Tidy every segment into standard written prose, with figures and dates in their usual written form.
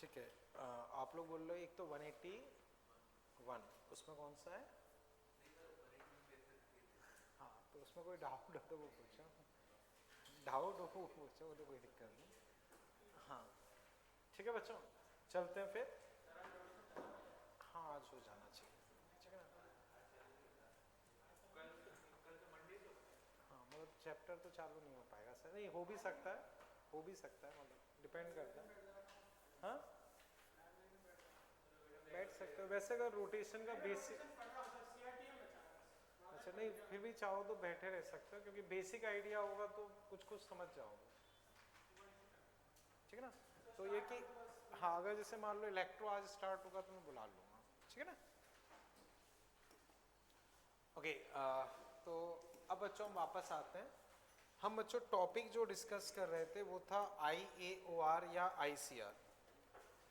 ठीक है। आप लोग बोल रहे हो एक तो 181, उसमें कौन सा है? हाँ, तो उसमें कोई डाउट हो तो वो पूछो, डाउट हो वो पूछो, वो तो कोई दिक्कत नहीं। हाँ ठीक है बच्चों, चलते हैं फिर। हाँ आज हो जाना चाहिए, ठीक है ना। हाँ मतलब चैप्टर तो चालू नहीं हो पाएगा सर, नहीं हो भी सकता है, हो भी सकता है, मतलब डिपेंड करता है। हाँ बैठ सकते हो वैसे, अगर रोटेशन का बेसिक, अच्छा नहीं फिर भी चाहो तो बैठे रह सकते हो, क्योंकि बेसिक आइडिया होगा तो कुछ कुछ समझ जाओगे, ठीक है ना। तो ये कि हाँ अगर जैसे मान लो इलेक्ट्रो आज स्टार्ट होगा तो मैं बुला लूँगा, ठीक है ना। ओके तो अब बच्चों हम वापस आते हैं। हम बच्चों टॉपिक जो डिस्कस कर रहे थे वो था IAOR या ICR,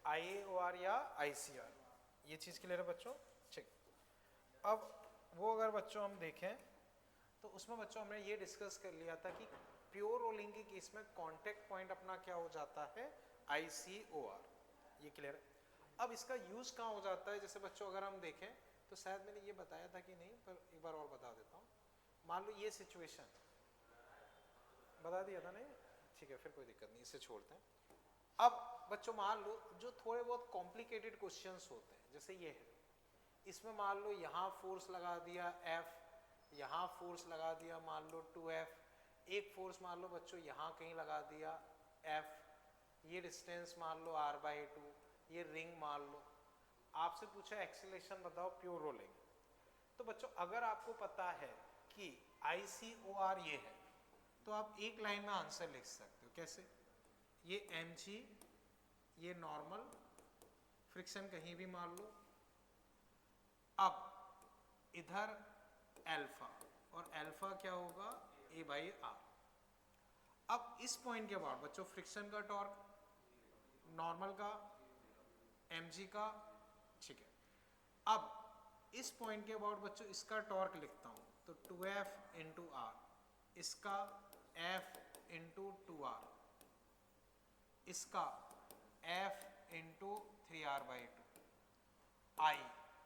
IAOR या ICR, ये चीज़ क्लियर है बच्चों? ठीक। अब वो अगर बच्चों हम देखें तो उसमें बच्चों हमने ये डिस्कस कर लिया था कि प्योर रोलिंग के केस में कांटेक्ट पॉइंट अपना क्या हो जाता है, ICOR, ये क्लियर है। अब इसका यूज कहाँ हो जाता है, जैसे बच्चों अगर हम देखें तो शायद मैंने ये बताया था कि नहीं, पर एक बार और बता देता हूँ। मान लो ये सिचुएशन बता दिया था नहीं, ठीक है फिर कोई दिक्कत नहीं, इसे छोड़ते हैं। अब बच्चों मान लो जो थोड़े बहुत कॉम्प्लिकेटेड क्वेश्चंस होते हैं, जैसे ये है, इसमें मान लो यहाँ फोर्स लगा दिया F, यहाँ फोर्स लगा दिया मान लो 2F, एक फोर्स मान लो बच्चों यहाँ कहीं लगा दिया F, ये डिस्टेंस मान लो R/2, ये रिंग मान लो, आपसे पूछा एक्सीलरेशन बताओ प्योर रोलिंग। तो बच्चों अगर आपको पता है कि ICOR ये है तो आप एक लाइन में आंसर लिख सकते हो, कैसे? ये mg, ये नॉर्मल, फ्रिक्शन कहीं भी मान लो, अब इधर अल्फा, और अल्फा क्या होगा A/R। अब इस पॉइंट के बाद बच्चों फ्रिक्शन का टॉर्क, नॉर्मल का, mg का, ठीक है। अब इस पॉइंट के बाद बच्चों इसका टॉर्क लिखता हूं तो 2F इंटू R, इसका F इंटू 2R, इसका F इंटू 3R/2 I।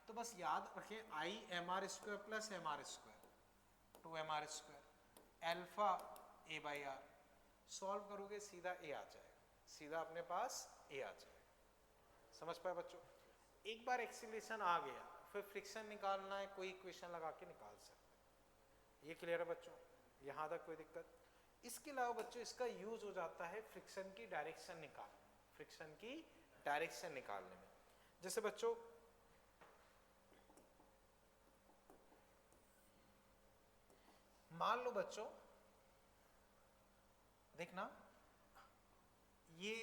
तो बस याद रखें I mr² plus mr², 2mr², alpha A/R, solve करोगे सीधा A आ जाएगा, सीधा अपने पास A आ जाएगा। समझ पाए बच्चों? एक बार एक्सीलरेशन आ गया फिर फ्रिक्शन निकालना है, कोई इक्वेशन लगा के निकाल सकते। ये क्लियर है बच्चों? यहाँ तक कोई दिक्कत? इसके अलावा बच्चों इसका यूज हो जाता है फ्रिक्शन की डायरेक्शन निकालने, फ्रिक्शन की डायरेक्शन निकालने में। जैसे बच्चों मान लो बच्चों, देखना ये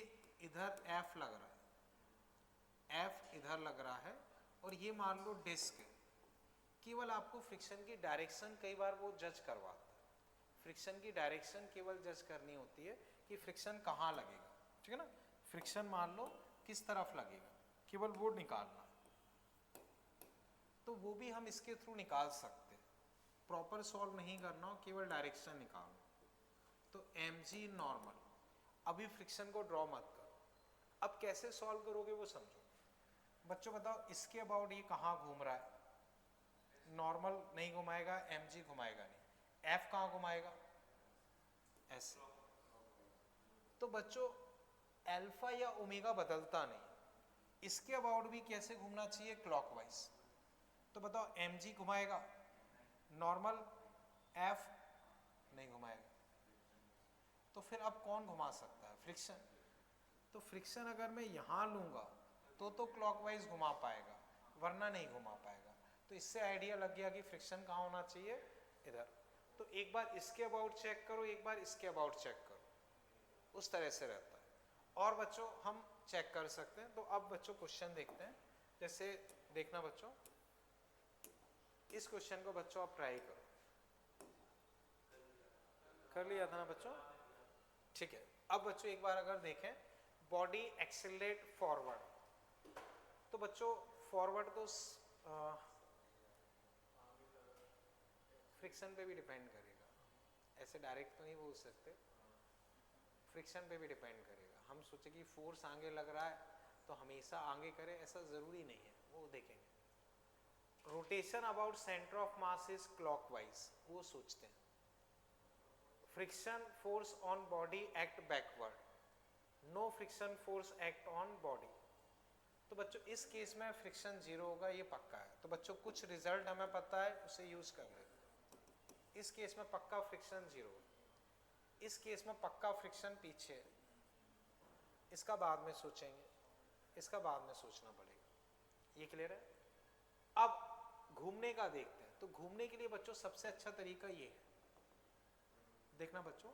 इधर F लग रहा है, F इधर लग रहा है, और ये मान लो डिस्क है। केवल आपको फ्रिक्शन की डायरेक्शन कई बार वो जज करवाता है, फ्रिक्शन की डायरेक्शन केवल जज करनी होती है कि फ्रिक्शन कहाँ लगेगा, ठीक है ना। फ्रिक्शन मान लो किस तरफ लगेगा, केवल वो निकालना, तो वो भी हम इसके थ्रू निकाल सकते हैं। प्रॉपर सॉल्व नहीं करना हो, केवल डायरेक्शन निकालना। तो mg नॉर्मल, अभी फ्रिक्शन को ड्रॉ मत करो। अब कैसे सॉल्व करोगे वो समझो बच्चों। बताओ इसके अबाउट ये कहाँ घूम रहा है, नॉर्मल नहीं घुमाएगा, mg घुमाएगा नहीं, f कहाँ घुमाएगा, ऐसे। तो बच्चों अल्फा या ओमेगा बदलता नहीं, इसके अबाउट भी कैसे घूमना चाहिए, क्लॉकवाइज। तो बताओ mg घुमाएगा, नॉर्मल, f नहीं घुमाएगा, तो फिर अब कौन घुमा सकता है, फ्रिक्शन। तो फ्रिक्शन अगर मैं यहाँ लूँगा तो क्लॉकवाइज घुमा पाएगा, वरना नहीं घुमा पाएगा। तो इससे आइडिया लग गया कि फ्रिक्शन कहाँ होना चाहिए, इधर। तो एक बार इसके अबाउट चेक करो, एक बार इसके अबाउट चेक करो, उस तरह से रहता है। और बच्चों हम चेक कर सकते हैं। तो अब बच्चों क्वेश्चन देखते हैं। जैसे देखना बच्चों, इस क्वेश्चन को बच्चों आप ट्राई करो, कर लिया था ना बच्चों, ठीक है। अब बच्चों एक बार अगर देखें, बॉडी एक्सेलरेट फॉरवर्ड, तो बच्चों फॉरवर्ड तो फ्रिक्शन पे भी डिपेंड करेगा, ऐसे डायरेक्ट तो नहीं बोल सकते, फ्रिक्शन पे भी डिपेंड करेगा। हम सोचे कि फोर्स आगे लग रहा है, तो हमेशा आगे करे ऐसा जरूरी नहीं है, वो देखेंगे। Rotation about centre of mass is clockwise, वो सोचते हैं। Friction force on body act backward, no friction force act on body. तो बच्चों इस केस में फ्रिक्शन जीरो होगा, ये पक्का है। तो बच्चों कुछ रिजल्ट हमें पता है, उसे यूज कर लेते हैं। इस केस में पक्का फ्रिक्शन जीरो, इस केस में पक्का फ्रिक्शन पीछे है। इसका बाद में सोचेंगे, इसका बाद में सोचना पड़ेगा। ये क्लियर है? अब घूमने का देखते हैं। तो घूमने के लिए बच्चों सबसे अच्छा तरीका ये है, देखना बच्चों,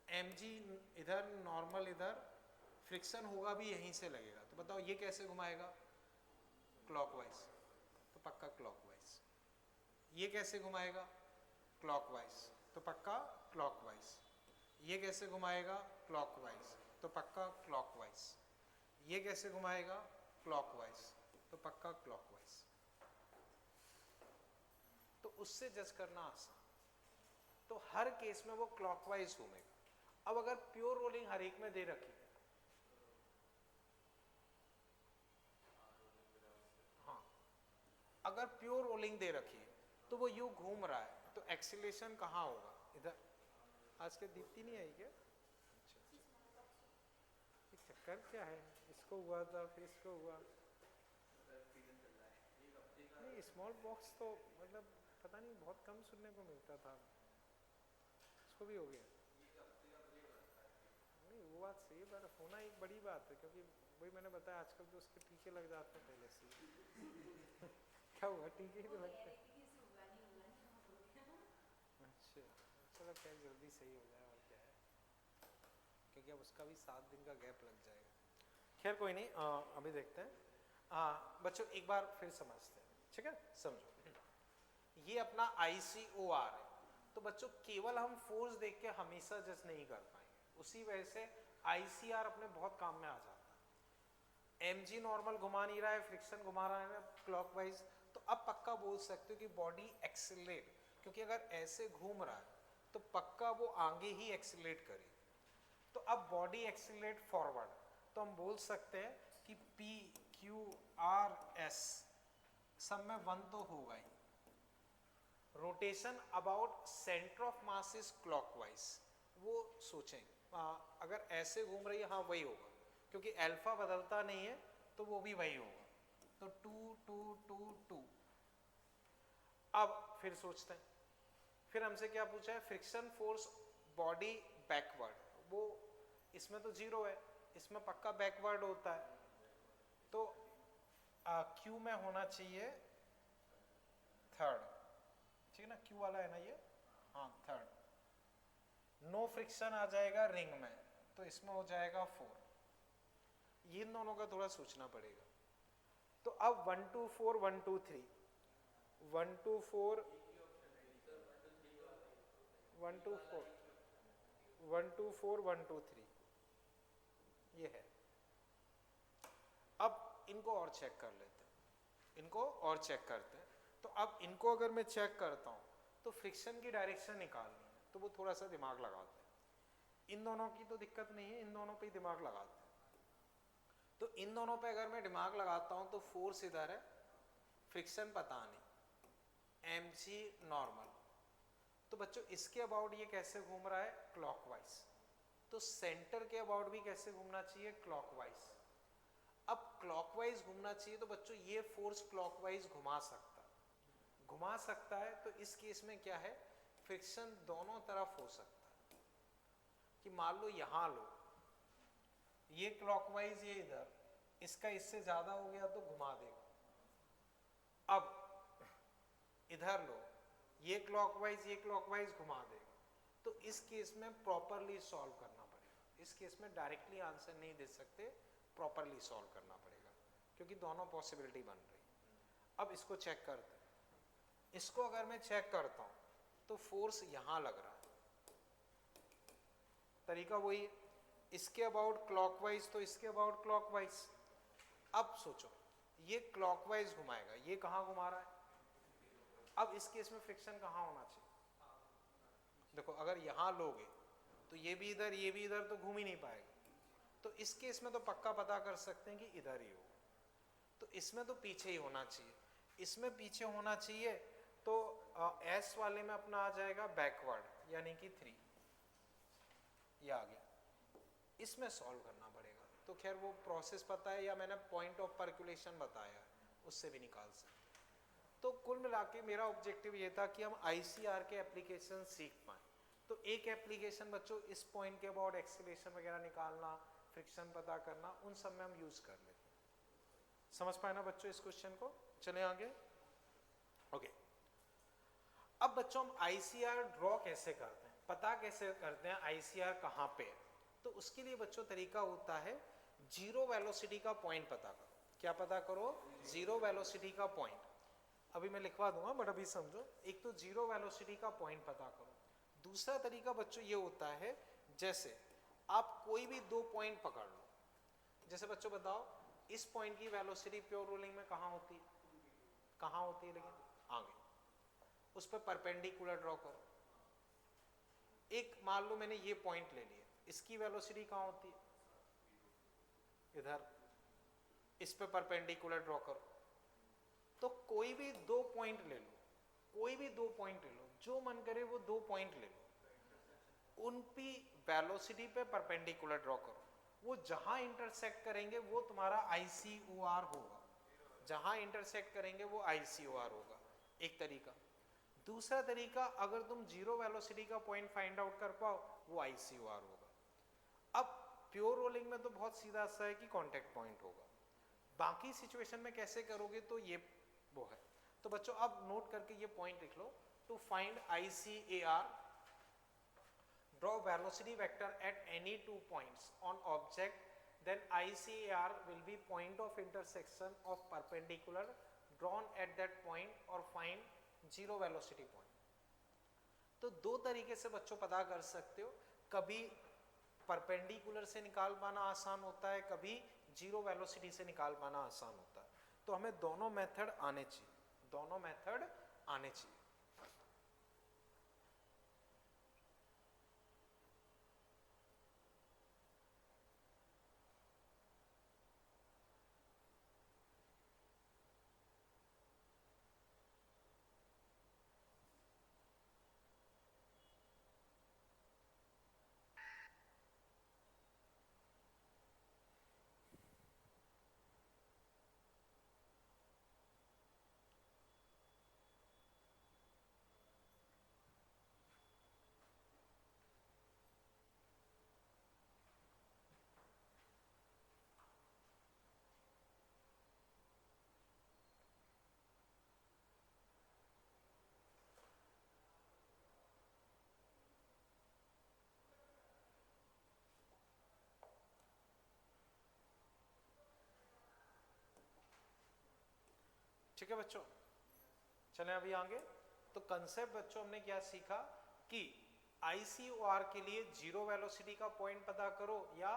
mg इधर, नॉर्मल इधर, फ्रिक्शन होगा भी यहीं से लगेगा। तो बताओ ये कैसे घुमाएगा? क्लॉकवाइज, तो पक्का क्लॉकवाइज। ये कैसे घुमाएगा? क्लॉकवाइज, तो पक्का क्लॉकवाइज। ये कैसे घुमाएगा? क्लॉकवाइज, तो पक्का क्लॉकवाइज। ये कैसे घुमाएगा? क्लॉकवाइज, तो पक्का क्लॉकवाइज। तो उससे जज करना आसान। तो हर केस में वो क्लॉकवाइज घूमेगा। अब अगर प्योर रोलिंग हर एक में दे रखी, हाँ, अगर प्योर रोलिंग दे रखी है तो वो यूं घूम रहा है, तो एक्सीलरेशन कहाँ होगा? इधर। आज के दीप्ति नहीं आई क्या? अच्छा, चक्कर क्या है? इसको हुआ था, फिर इसको हुआ। नहीं, स्मॉल बॉक्स तो मतलब पता नहीं, बहुत कम सुनने को मिलता था, इसको भी हो गया। नहीं वो बात सही है, पर होना एक बड़ी बात है, क्योंकि वही मैंने बताया आजकल तो उसके टीके लग जाते हैं पहले से। क्या हुआ? टीके ही तो लगते हैं। अच्छा, चलो खैर जल्दी सही हो जाए, और क्या है, क्योंकि अब उसका भी 7 दिन का गैप लग जाएगा। खैर कोई नहीं, अभी देखते हैं। बच्चों एक बार फिर समझते हैं, ठीक है? समझो, ये अपना ICOR है। तो बच्चों केवल हम फोर्स देख के हमेशा जज नहीं कर पाएंगे, उसी वजह से ICR अपने बहुत काम में आ जाता है। mg नॉर्मल घुमा नहीं रहा है, फ्रिक्शन घुमा रहा है क्लॉकवाइज, तो अब पक्का बोल सकते हो कि बॉडी एक्सीलरेट, क्योंकि अगर ऐसे घूम रहा है तो पक्का वो आगे ही एक्सीलरेट करे। तो अब बॉडी एक्सीलरेट फॉरवर्ड, तो हम बोल सकते हैं कि P Q R S सब में 1 तो होगा ही। Rotation about centre of mass is clockwise, वो सोचेंगे अगर ऐसे घूम रही है, हाँ वही होगा, क्योंकि अल्फा बदलता नहीं है तो वो भी वही होगा। तो 2 2 2 2। अब फिर सोचते हैं, फिर हमसे क्या पूछा है? फ्रिक्शन फोर्स बॉडी बैकवर्ड, वो इसमें तो जीरो है, इसमें पक्का बैकवर्ड होता है। तो Q में होना चाहिए थर्ड, ठीक है ना? Q वाला है ना ये, हाँ थर्ड। नो फ्रिक्शन आ जाएगा रिंग में, तो इसमें हो जाएगा 4। ये दोनों का थोड़ा सोचना पड़ेगा। तो अब 1 2 4 1 2 3 1 2 4 1 2 4 1 2 4 1 2 3 ये है। अब इनको और चेक कर लेते हैं, इनको और चेक करते हैं। तो अब इनको अगर मैं चेक करता हूं तो फ्रिक्शन की डायरेक्शन निकालनी है, तो वो थोड़ा सा दिमाग लगाते हैं। इन दोनों की तो दिक्कत नहीं है, इन दोनों पे ही दिमाग लगाते हैं। तो इन दोनों पे अगर मैं दिमाग लगाता हूं तो फोर्स इधर है, फ्रिक्शन पता नहीं, mg नॉर्मल। तो बच्चों इसके अबाउट ये कैसे घूम रहा है? क्लॉकवाइज। तो सेंटर के अबाउट भी कैसे घूमना चाहिए? क्लॉकवाइज। अब क्लॉकवाइज घूमना चाहिए, तो बच्चों ये फोर्स क्लॉकवाइज घुमा सकता है। तो इस केस में क्या है? फ्रिक्शन दोनों तरफ हो सकता है, कि मान लो यहां लो, ये क्लॉकवाइज, ये इधर, इसका इससे ज्यादा हो गया तो घुमा देगा। अब इधर लो, ये क्लॉकवाइज घुमा देगा। तो इस केस में प्रॉपरली सॉल्व करना पड़ेगा। इस केस में डायरेक्टली आंसर नहीं दे सकते, प्रॉपरली सॉल्व करना पड़ेगा, क्योंकि दोनों पॉसिबिलिटी बन रही। अब इसको चेक करते हैं। इसको अगर मैं चेक करता हूं तो फोर्स यहां लग रहा है, तरीका वही है, इसके अबाउट क्लॉकवाइज तो इसके अबाउट क्लॉकवाइज। अब सोचो ये क्लॉकवाइज घुमाएगा, ये कहां घुमा रहा है? अब इस केस में फ्रिक्शन कहां होना चाहिए? देखो अगर यहां लोगे तो ये भी इधर, ये भी इधर, तो घूम ही नहीं पाएगा। तो इस केस में तो पक्का पता कर सकते हैं कि इधर ही हो, तो इसमें तो पीछे ही होना चाहिए, इसमें पीछे होना चाहिए, तो एस वाले में अपना आ जाएगा बैकवर्ड यानी कि 3, ये आ गया। इसमें सॉल्व करना पड़ेगा, तो खैर वो प्रोसेस पता है या मैंने पॉइंट ऑफ पर्कुलेशन बताया, उससे भी निकाल सकते। तो कुल मिला के मेरा ऑब्जेक्टिव ये था कि हम आईसीआर के एप्लीकेशन सीख पाए। तो एक एप्लीकेशन बच्चों इस पॉइंट के अबाउट एक्सीलरेशन वगैरह निकालना, फ्रिक्शन पता करना, उन सब में हम यूज कर लेते हैं। समझ पाए ना बच्चों इस क्वेश्चन को? चले आगे। ओके, अब बच्चों हम आईसीआर ड्रॉ कैसे करते हैं, पता कैसे करते हैं आईसीआर कहाँ पे है? तो उसके लिए बच्चों तरीका होता है जीरो वेलोसिटी का पॉइंट पता करो। क्या पता करो? जीरो वेलोसिटी का पॉइंट। अभी मैं लिखवा दूंगा बट अभी समझो। एक तो जीरो वेलोसिटी का पॉइंट पता करो। दूसरा तरीका बच्चों ये होता है, जैसे आप कोई भी दो पॉइंट पकड़ लो। जैसे बच्चों बताओ, इस पॉइंट की वेलोसिटी प्योर रोलिंग में कहाँ होती है? कहाँ होती है? लेकिन आगे उस पर परपेंडिकुलर ड्रॉ करो। एक मान लो मैंने ये पॉइंट ले लिया, इसकी वेलोसिटी कहाँ होती है? इधर। इस पे परपेंडिकुलर ड्रॉ करो। तो कोई भी दो पॉइंट ले लो, कोई भी दो पॉइंट ले लो, जो मन करे वो दो पॉइंट ले लो, उन पे वेलोसिटी पे परपेंडिकुलर ड्रॉ करो। वो जहां इंटरसेक्ट करेंगे वो तुम्हारा आईसीओआर होगा, जहां इंटरसेक्ट करेंगे वो आईसीओआर होगा, एक तरीका। दूसरा तरीका, अगर तुम जीरो वेलोसिटी का पॉइंट फाइंड आउट कर पाओ, वो आईसीओआर होगा। अब प्योर रोलिंग में तो बहुत सीधा सा है कि कांटेक्ट पॉइंट होगा। बाकी सिचुएशन में कैसे करोगे तो ये वो है। तो बच्चों अब नोट करके ये पॉइंट लिख लो। To find ICAR, draw velocity vector at any two points on object, then ICAR will be point of intersection of perpendicular drawn at that point or find zero velocity point। तो दो तरीके से बच्चों पता कर सकते हो, कभी परपेंडिकुलर से निकाल पाना आसान होता है, कभी जीरो वेलोसिटी से निकाल पाना आसान होता है। तो हमें दोनों मेथड आने चाहिए, दोनों मेथड आने चाहिए। ठीक है बच्चों, चलें अभी आगे। तो कंसेप्ट बच्चों हमने क्या सीखा कि आईसीओआर के लिए जीरो वेलोसिटी का पॉइंट पता करो या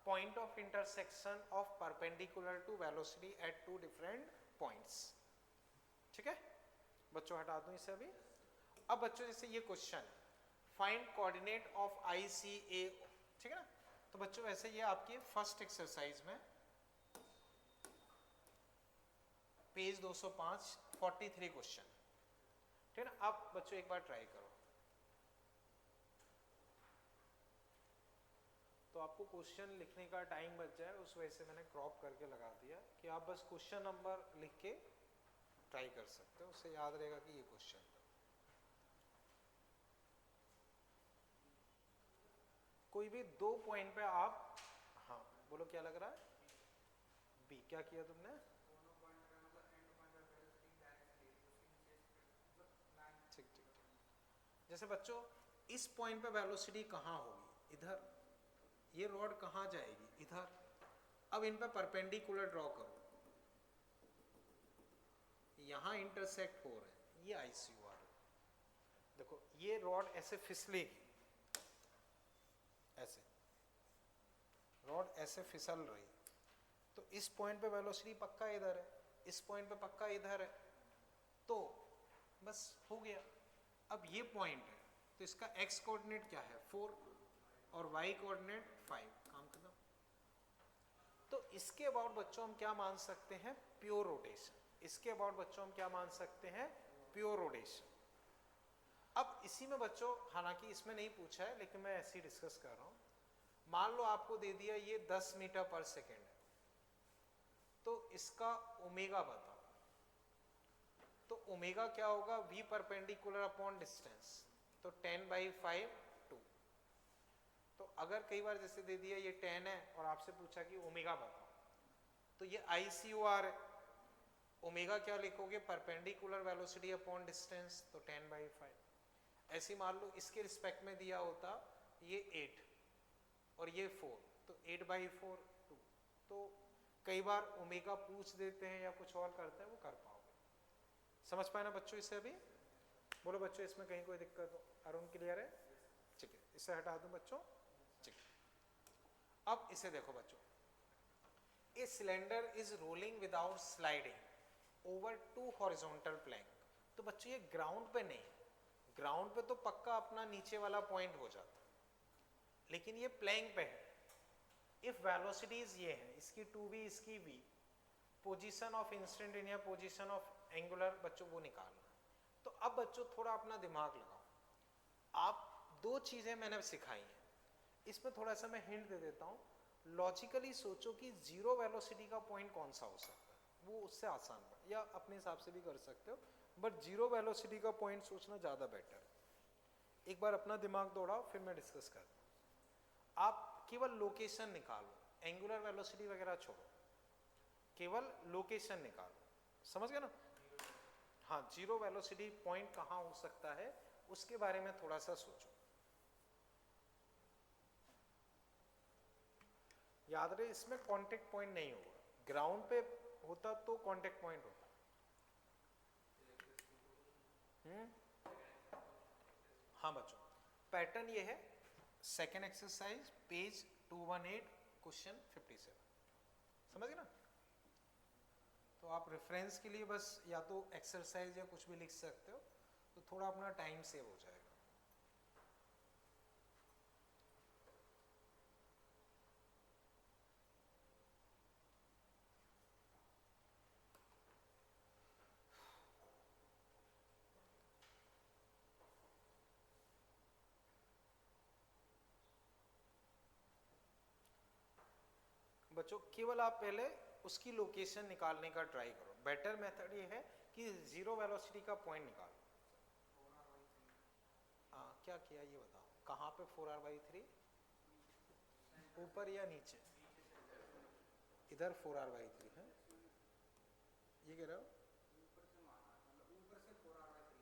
point of intersection of perpendicular to velocity at two different points. ठीक है बच्चों, हटा दूं इसे अभी। अब बच्चों जैसे ये question, find coordinate of ICA, ठीक है ना? तो बच्चों वैसे ये आपकी फर्स्ट एक्सरसाइज में पेज 205 43 क्वेश्चन, ठीक है ना? अब बच्चों एक बार ट्राई करो। तो आपको क्वेश्चन लिखने का टाइम बच जाए, उस वजह से मैंने क्रॉप करके लगा दिया कि आप बस क्वेश्चन नंबर लिख के ट्राई कर सकते हो, उससे याद रहेगा कि ये क्वेश्चन। कोई भी दो पॉइंट पे आप, हाँ बोलो क्या लग रहा है? बी। क्या किया तुमने? ठीक ठीक ठीक। जैसे बच्चों इस पॉइंट पे वेलोसिटी कहाँ होगी? इधर। ये रॉड कहाँ जाएगी? इधर। अब इन पे परपेंडिकुलर ड्रॉ करो, यहां इंटरसेक्ट हो रहे हैं, ये आईसीओआर। देखो ये रॉड ऐसे फिसलेगी, ऐसे रॉड ऐसे फिसल रही, तो इस पॉइंट पे वेलोसिटी पक्का इधर है, इस पॉइंट पे पक्का इधर है, तो बस हो गया। अब ये पॉइंट है तो इसका एक्स कोऑर्डिनेट क्या है? 4 और वाई कोऑर्डिनेट 5, काम खत्म। तो इसके अबाउट बच्चों हम क्या मान सकते हैं, प्योर रोटेशन। इसके अबाउट बच्चों हम क्या मान सकते हैं, प्योर रोटेशन। अब इसी में बच्चों, हालांकि इसमें नहीं पूछा है लेकिन मैं ऐसे ही डिस्कस कर रहा हूं, मान लो आपको दे दिया ये 10 मीटर पर सेकेंड है, तो इसका ओमेगा बताओ। तो ओमेगा क्या होगा, v परपेंडिकुलर अपॉन डिस्टेंस, तो 10/5 2। तो अगर कई बार जैसे दे दिया ये 10 है और आपसे पूछा कि ओमेगा बताओ, तो ये ICOR है, ओमेगा क्या लिखोगे, परपेंडिकुलर वेलोसिटी अपॉन डिस्टेंस, तो 10/5। ऐसे मान लो इसके रिस्पेक्ट में दिया होता ये 8 और ये 4, तो 8/4 2। तो कई बार ओमेगा पूछ देते हैं या कुछ और करते हैं, वो कर पाओगे। समझ पाए ना बच्चों इसे अभी? बोलो बच्चों, इसमें कहीं कोई दिक्कत हो? अरुण क्लियर है? ठीक है, इसे हटा दूं बच्चों। ठीक है, अब इसे देखो बच्चों, a cylinder is rolling without sliding over 2 horizontal plank. तो बच्चों ये ग्राउंड पे नहीं, ग्राउंड पे तो पक्का अपना नीचे वाला पॉइंट हो जाता, लेकिन ये प्लैंक पे है। इफ वेलोसिटीज ये है, इसकी 2v, इसकी v, position of instantaneous, position of angular, बच्चों वो निकालना। तो अब बच्चों थोड़ा अपना दिमाग लगाओ। आप दो चीजें मैंने सिखाई हैं, इसमें थोड़ा सा मैं हिंट दे देता हूँ। लॉजिकली सोचो कि जीरो वेलोसिटी का पॉइंट कौन सा हो सकता है, वो उससे आसान है, या अपने हिसाब से भी कर सकते हो, बट जीरो वेलोसिटी का पॉइंट सोचना ज़्यादा बेटर है। एक बार अपना दिमाग दौड़ाओ, फिर मैं डिस्कस करता हूँ। आप केवल लोकेशन निकालो, एंगुलर वेलोसिटी वगैरह छोड़ो, केवल लोकेशन निकालो। समझ गए ना? हाँ, जीरो वेलोसिटी पॉइंट कहाँ हो सकता है उसके बारे में थोड़ा सा सोचो। याद रहे, इसमें कांटेक्ट पॉइंट नहीं होगा, ग्राउंड पे होता तो कांटेक्ट पॉइंट होता। हाँ बच्चों, पैटर्न ये है, सेकेंड एक्सरसाइज पेज 218 क्वेश्चन 57। समझ गए ना? तो आप रेफरेंस के लिए बस या तो एक्सरसाइज या कुछ भी लिख सकते हो, तो थोड़ा अपना टाइम सेव हो जाएगा। बच्चों केवल आप पहले उसकी लोकेशन निकालने का ट्राई करो। बेटर मेथड ये है कि जीरो वेलोसिटी का पॉइंट निकालो। क्या किया ये बताओ, कहाँ पे 4r/3, ऊपर या नीचे? इधर 4r/3 है, ये कह रहे हो?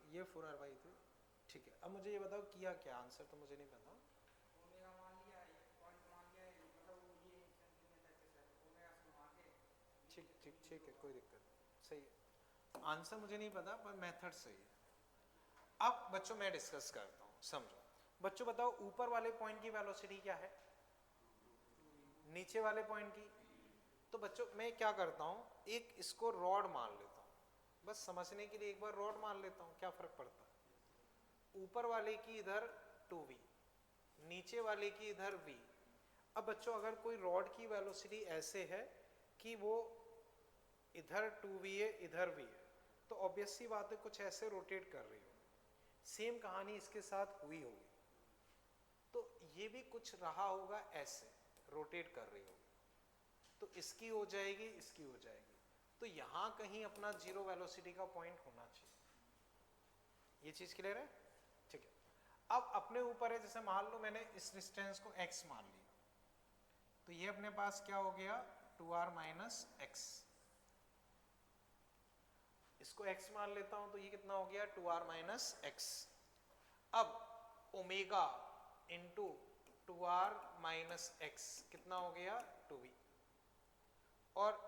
ये 4r/3, ठीक है। अब मुझे ये बताओ किया क्या, आंसर तो मुझे नहीं पता। ठीक ठीक ठीक है, कोई दिक्कत नहीं, सही है। आंसर मुझे नहीं पता पर मेथड सही है। अब बच्चों मैं डिस्कस करता हूँ, समझो। बच्चों बताओ ऊपर वाले पॉइंट की वेलोसिटी क्या है, नीचे वाले पॉइंट की? तो बच्चों मैं क्या करता हूँ, एक इसको रॉड मान लेता हूँ, बस समझने के लिए एक बार रॉड मान लेता हूँ, क्या फर्क पड़ता है। ऊपर वाले की इधर 2v, नीचे वाले की इधर v। अब बच्चों अगर कोई रॉड की वेलोसिटी ऐसे है कि वो इधर 2v है, इधर v है, तो ऑब्वियस सी बात है कुछ ऐसे रोटेट कर रही हो। सेम कहानी इसके साथ हुई होगी, तो ये भी कुछ रहा होगा ऐसे रोटेट कर रही होगी, तो इसकी हो जाएगी, इसकी हो जाएगी। तो यहां कहीं अपना जीरो वेलोसिटी का पॉइंट होना चाहिए। ये चीज क्लियर है? ठीक है। अब अपने ऊपर है, जैसे मान लो मैंने इस डिस्टेंस को x मान लिया, तो ये अपने पास क्या हो गया, 2r - x। इसको x मान लेता हूं तो ये कितना हो गया, 2r - x। अब ओमेगा इंटू 2r - x कितना हो गया, 2v। और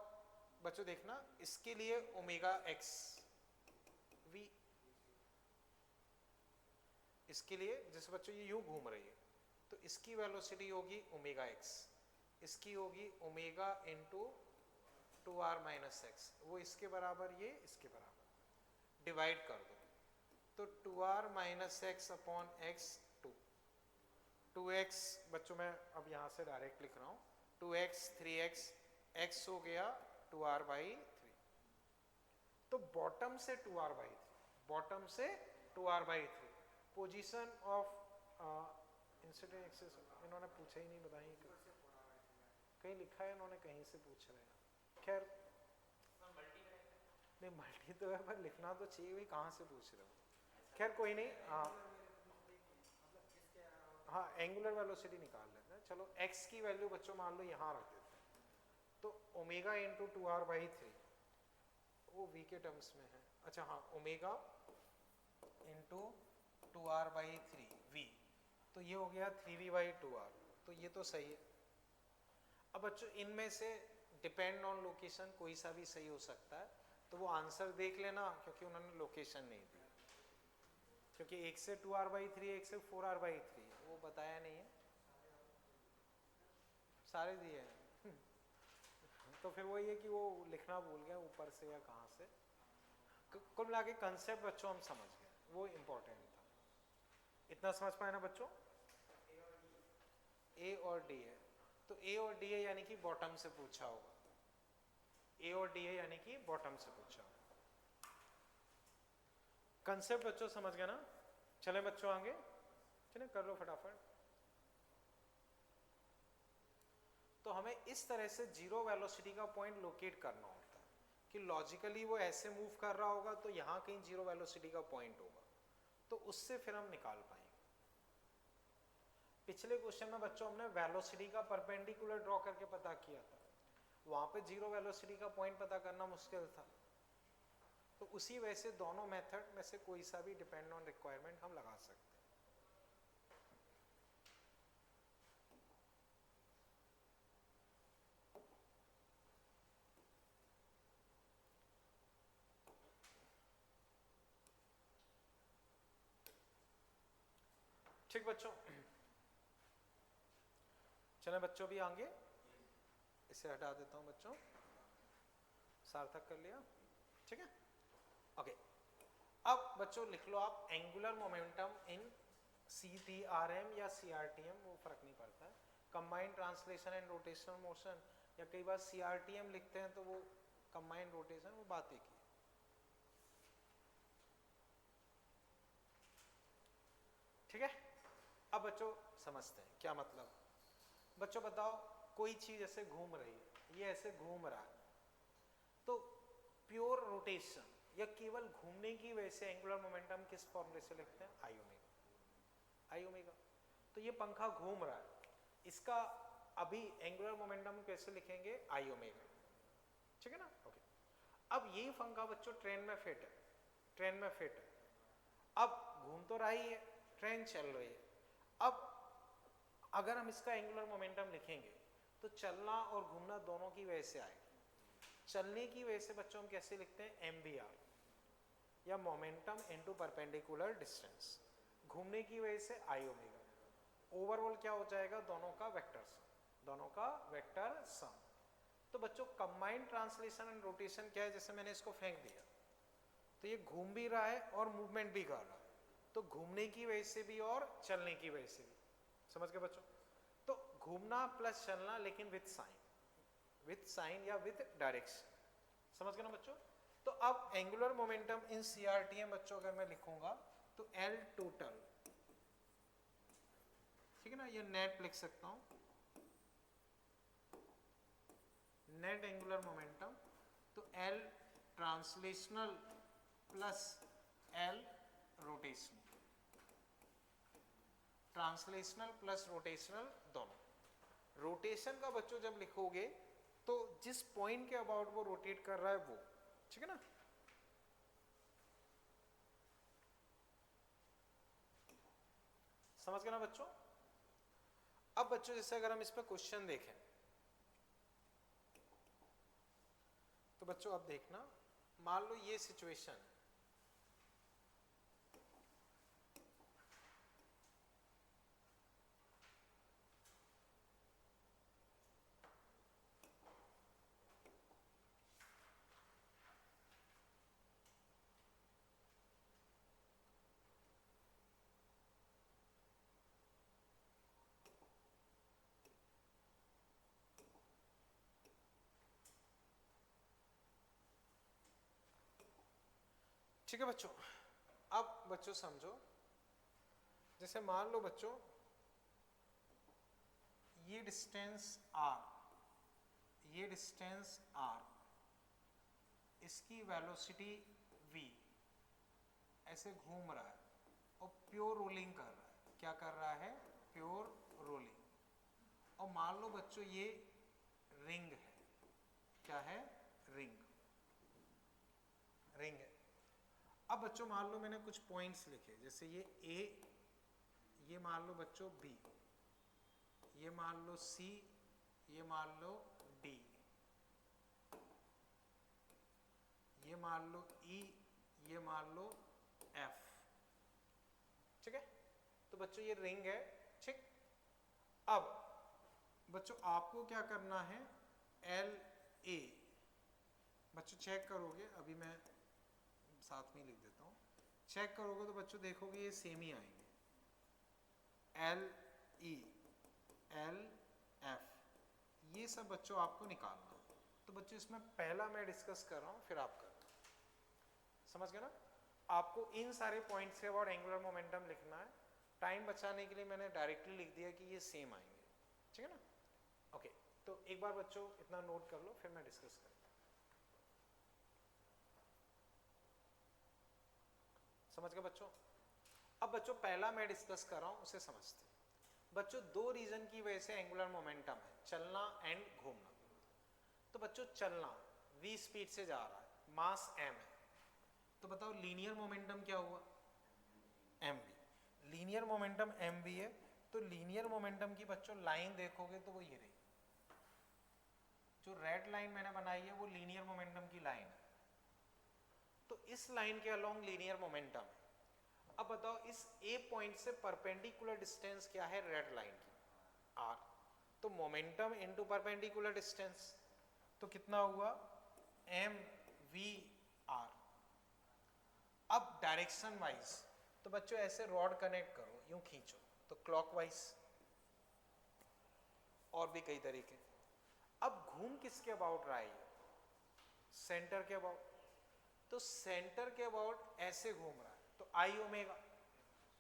बच्चों देखना इसके लिए ओमेगा x v, इसके लिए जैसे बच्चों ये यूं घूम रही है तो इसकी वेलोसिटी होगी ओमेगा x, इसकी होगी ओमेगा इंटू 2r - x, वो इसके बराबर, ये इसके बराबर, डिवाइड कर दो। तो 2r - x upon x 2x, बच्चों मैं अब यहाँ से डायरेक्ट लिख रहा हूँ, 2x 3x x हो गया 2r/3। तो बॉटम से 2r/3, बॉटम से 2r/3 position of incident axis इन्होंने पूछा ही नहीं, बताइए कहीं लिखा है, इन्होंने कहीं से पूछ रहे हैं। खैर नहीं, मल्टी तो है पर लिखना तो चाहिए भाई, कहाँ से पूछ रहे हो। खैर कोई नहीं, हाँ एंगुलर वेलोसिटी निकाल लेते हैं। चलो x की वैल्यू बच्चों मान लो यहाँ रख देते हैं, तो ओमेगा इंटू 2r/3 वो v के टर्म्स में है। अच्छा हाँ, ओमेगा इंटू 2r/3 v, तो ये हो गया 3v/2r, तो ये तो सही है। अब बच्चों इनमें से डिपेंड ऑन लोकेशन कोई सा भी सही हो सकता है, तो वो आंसर देख लेना क्योंकि उन्होंने लोकेशन नहीं दी, क्योंकि एक से 2r/3 एक से 4r/3 वो बताया नहीं है, सारे दिए हैं तो फिर वो ये कि वो लिखना भूल गया ऊपर से या कहाँ से। कुल मिला के कंसेप्ट बच्चों हम समझ गए, वो इम्पोर्टेंट था। इतना समझ पाए ना बच्चों? ए और डी है, तो ए और डी है यानी कि बॉटम से पूछा होगा, ए और डी है यानी कि बॉटम से पूछा होगा। कंसेप्ट बच्चों समझ गए ना? चले बच्चों आगे, चले कर लो फटाफट। तो हमें इस तरह से जीरो वेलोसिटी का पॉइंट लोकेट करना होता है कि लॉजिकली वो ऐसे मूव कर रहा होगा तो यहाँ कहीं जीरो वेलोसिटी का पॉइंट होगा, तो उससे फिर हम निकाल पाएंगे। पिछले क्वेश्चन में बच्चों हमने वेलोसिटी का परपेंडिकुलर ड्रॉ करके पता किया था, वहां पे जीरो वेलोसिटी का पॉइंट पता करना मुश्किल था, तो उसी वजह से दोनों मेथड में से कोई सा भी डिपेंड ऑन रिक्वायरमेंट हम लगा सकते हैं। ठीक बच्चों, चले बच्चों भी आगे, इसे हटा देता हूं बच्चों, सार्थक कर लिया, ठीक है ओके। अब बच्चों लिख लो आप एंगुलर मोमेंटम इन CTRM या CRTM, वो फर्क नहीं पड़ता है, combined translation and rotational motion, या कई बार CRTM लिखते हैं तो वो कंबाइंड रोटेशन, वो बात एक ही। ठीक है, अब बच्चों समझते हैं क्या मतलब। बच्चों बताओ, कोई चीज ऐसे घूम रही है, ये ऐसे घूम रहा है, तो प्योर रोटेशन या केवल घूमने की वजह से एंगुलर मोमेंटम किस फॉर्मूले से लिखते हैं? आई ओमेगा। आई ओमेगा, तो ये पंखा घूम रहा है, इसका अभी एंगुलर मोमेंटम कैसे लिखेंगे? आई ओमेगा, ठीक है ना ओके। अब यही पंखा बच्चों ट्रेन में फिट है, ट्रेन में फिट है, अब घूम तो रही है, ट्रेन चल रही है, अब अगर हम इसका एंगुलर मोमेंटम लिखेंगे तो चलना और घूमना दोनों की वजह से आएगा। चलने की वजह से बच्चों हम कैसे लिखते हैं? MVR या मोमेंटम इनटू परपेंडिकुलर डिस्टेंस। घूमने की वजह से आई ओमेगा। ओवरऑल क्या हो जाएगा? दोनों का वेक्टर सम, दोनों का वेक्टर सम। तो बच्चों कंबाइंड ट्रांसलेशन एंड रोटेशन क्या है? जैसे मैंने इसको फेंक दिया तो ये घूम भी रहा है और मूवमेंट भी कर रहा है, तो घूमने की वजह से भी और चलने की वजह से भी, समझ गए बच्चों? तो घूमना प्लस चलना, लेकिन विथ साइन या विथ डायरेक्शन, समझ गए ना बच्चों? तो अब एंगुलर मोमेंटम इन CRTM बच्चों अगर मैं लिखूंगा तो L टोटल, ठीक है ना, ये नेट लिख सकता हूं, नेट एंगुलर मोमेंटम, तो L translational plus L rotational, translational plus rotational दोनों। रोटेशन का बच्चों जब लिखोगे तो जिस पॉइंट के अबाउट वो रोटेट कर रहा है वो, ठीक है ना। समझ गए ना बच्चों? अब बच्चों जैसे अगर हम इस पर क्वेश्चन देखें तो बच्चों अब देखना, मान लो ये सिचुएशन, ठीक है बच्चों, अब बच्चों समझो, जैसे मान लो बच्चों ये डिस्टेंस r, ये डिस्टेंस r, इसकी वेलोसिटी v, ऐसे घूम रहा है और प्योर रोलिंग कर रहा है। क्या कर रहा है? Pure rolling. और मान लो बच्चों ये रिंग है। क्या है? रिंग, रिंग है। अब बच्चों मान लो मैंने कुछ पॉइंट्स लिखे, जैसे ये A, ये मान लो बच्चों B, ये मान लो C, ये मान लो D, ये मान लो E, ये मान लो F। ठीक है, तो बच्चों ये रिंग है। ठीक, अब बच्चों आपको क्या करना है? LA, बच्चों चेक करोगे, अभी मैं साथ में लिख देता हूँ, चेक करोगे तो बच्चों देखोगे ये सेम ही आएंगे। LE, LF, ये सब बच्चों आपको निकालना। तो बच्चों इसमें पहला मैं डिस्कस कर रहा हूँ, फिर आप करना। समझ गए ना? आपको इन सारे पॉइंट्स के अबाउट एंगुलर मोमेंटम लिखना है। टाइम बचाने के लिए मैंने डायरेक्टली लिख दिया कि ये सेम आएंगे। ठीक है ना? ओके, तो एक बार बच्चों इतना नोट कर लो, फिर मैं डिस्कस करूँ। समझ गए बच्चों? अब बच्चों पहला मैं डिस्कस कर रहा हूं, उसे समझते हैं। बच्चों दो रीजन की वजह से एंगुलर मोमेंटम है, चलना एंड घूमना। तो बच्चों चलना v स्पीड से जा रहा है, मास m है, तो बताओ लीनियर मोमेंटम क्या हुआ? mv। लीनियर मोमेंटम mv है, तो लीनियर मोमेंटम की बच्चों लाइन देखोगे तो वो ये रही, जो रेड लाइन मैंने बनाई है वो लीनियर मोमेंटम की लाइन है। तो इस लाइन के अलोंग लीनियर मोमेंटम है। अब बताओ इस A पॉइंट से परपेंडिकुलर डिस्टेंस क्या है रेड लाइन की? r। तो मोमेंटम इनटू परपेंडिकुलर डिस्टेंस, तो कितना हुआ? mvr। अब डायरेक्शन वाइज, तो बच्चों ऐसे रॉड कनेक्ट करो, यूं खींचो तो क्लॉकवाइज, और भी कई तरीके। अब घूम किसके अबाउट रहा है? सेंटर के अबाउट। तो सेंटर के अबाउट ऐसे घूम रहा है, तो आई ओमेगा।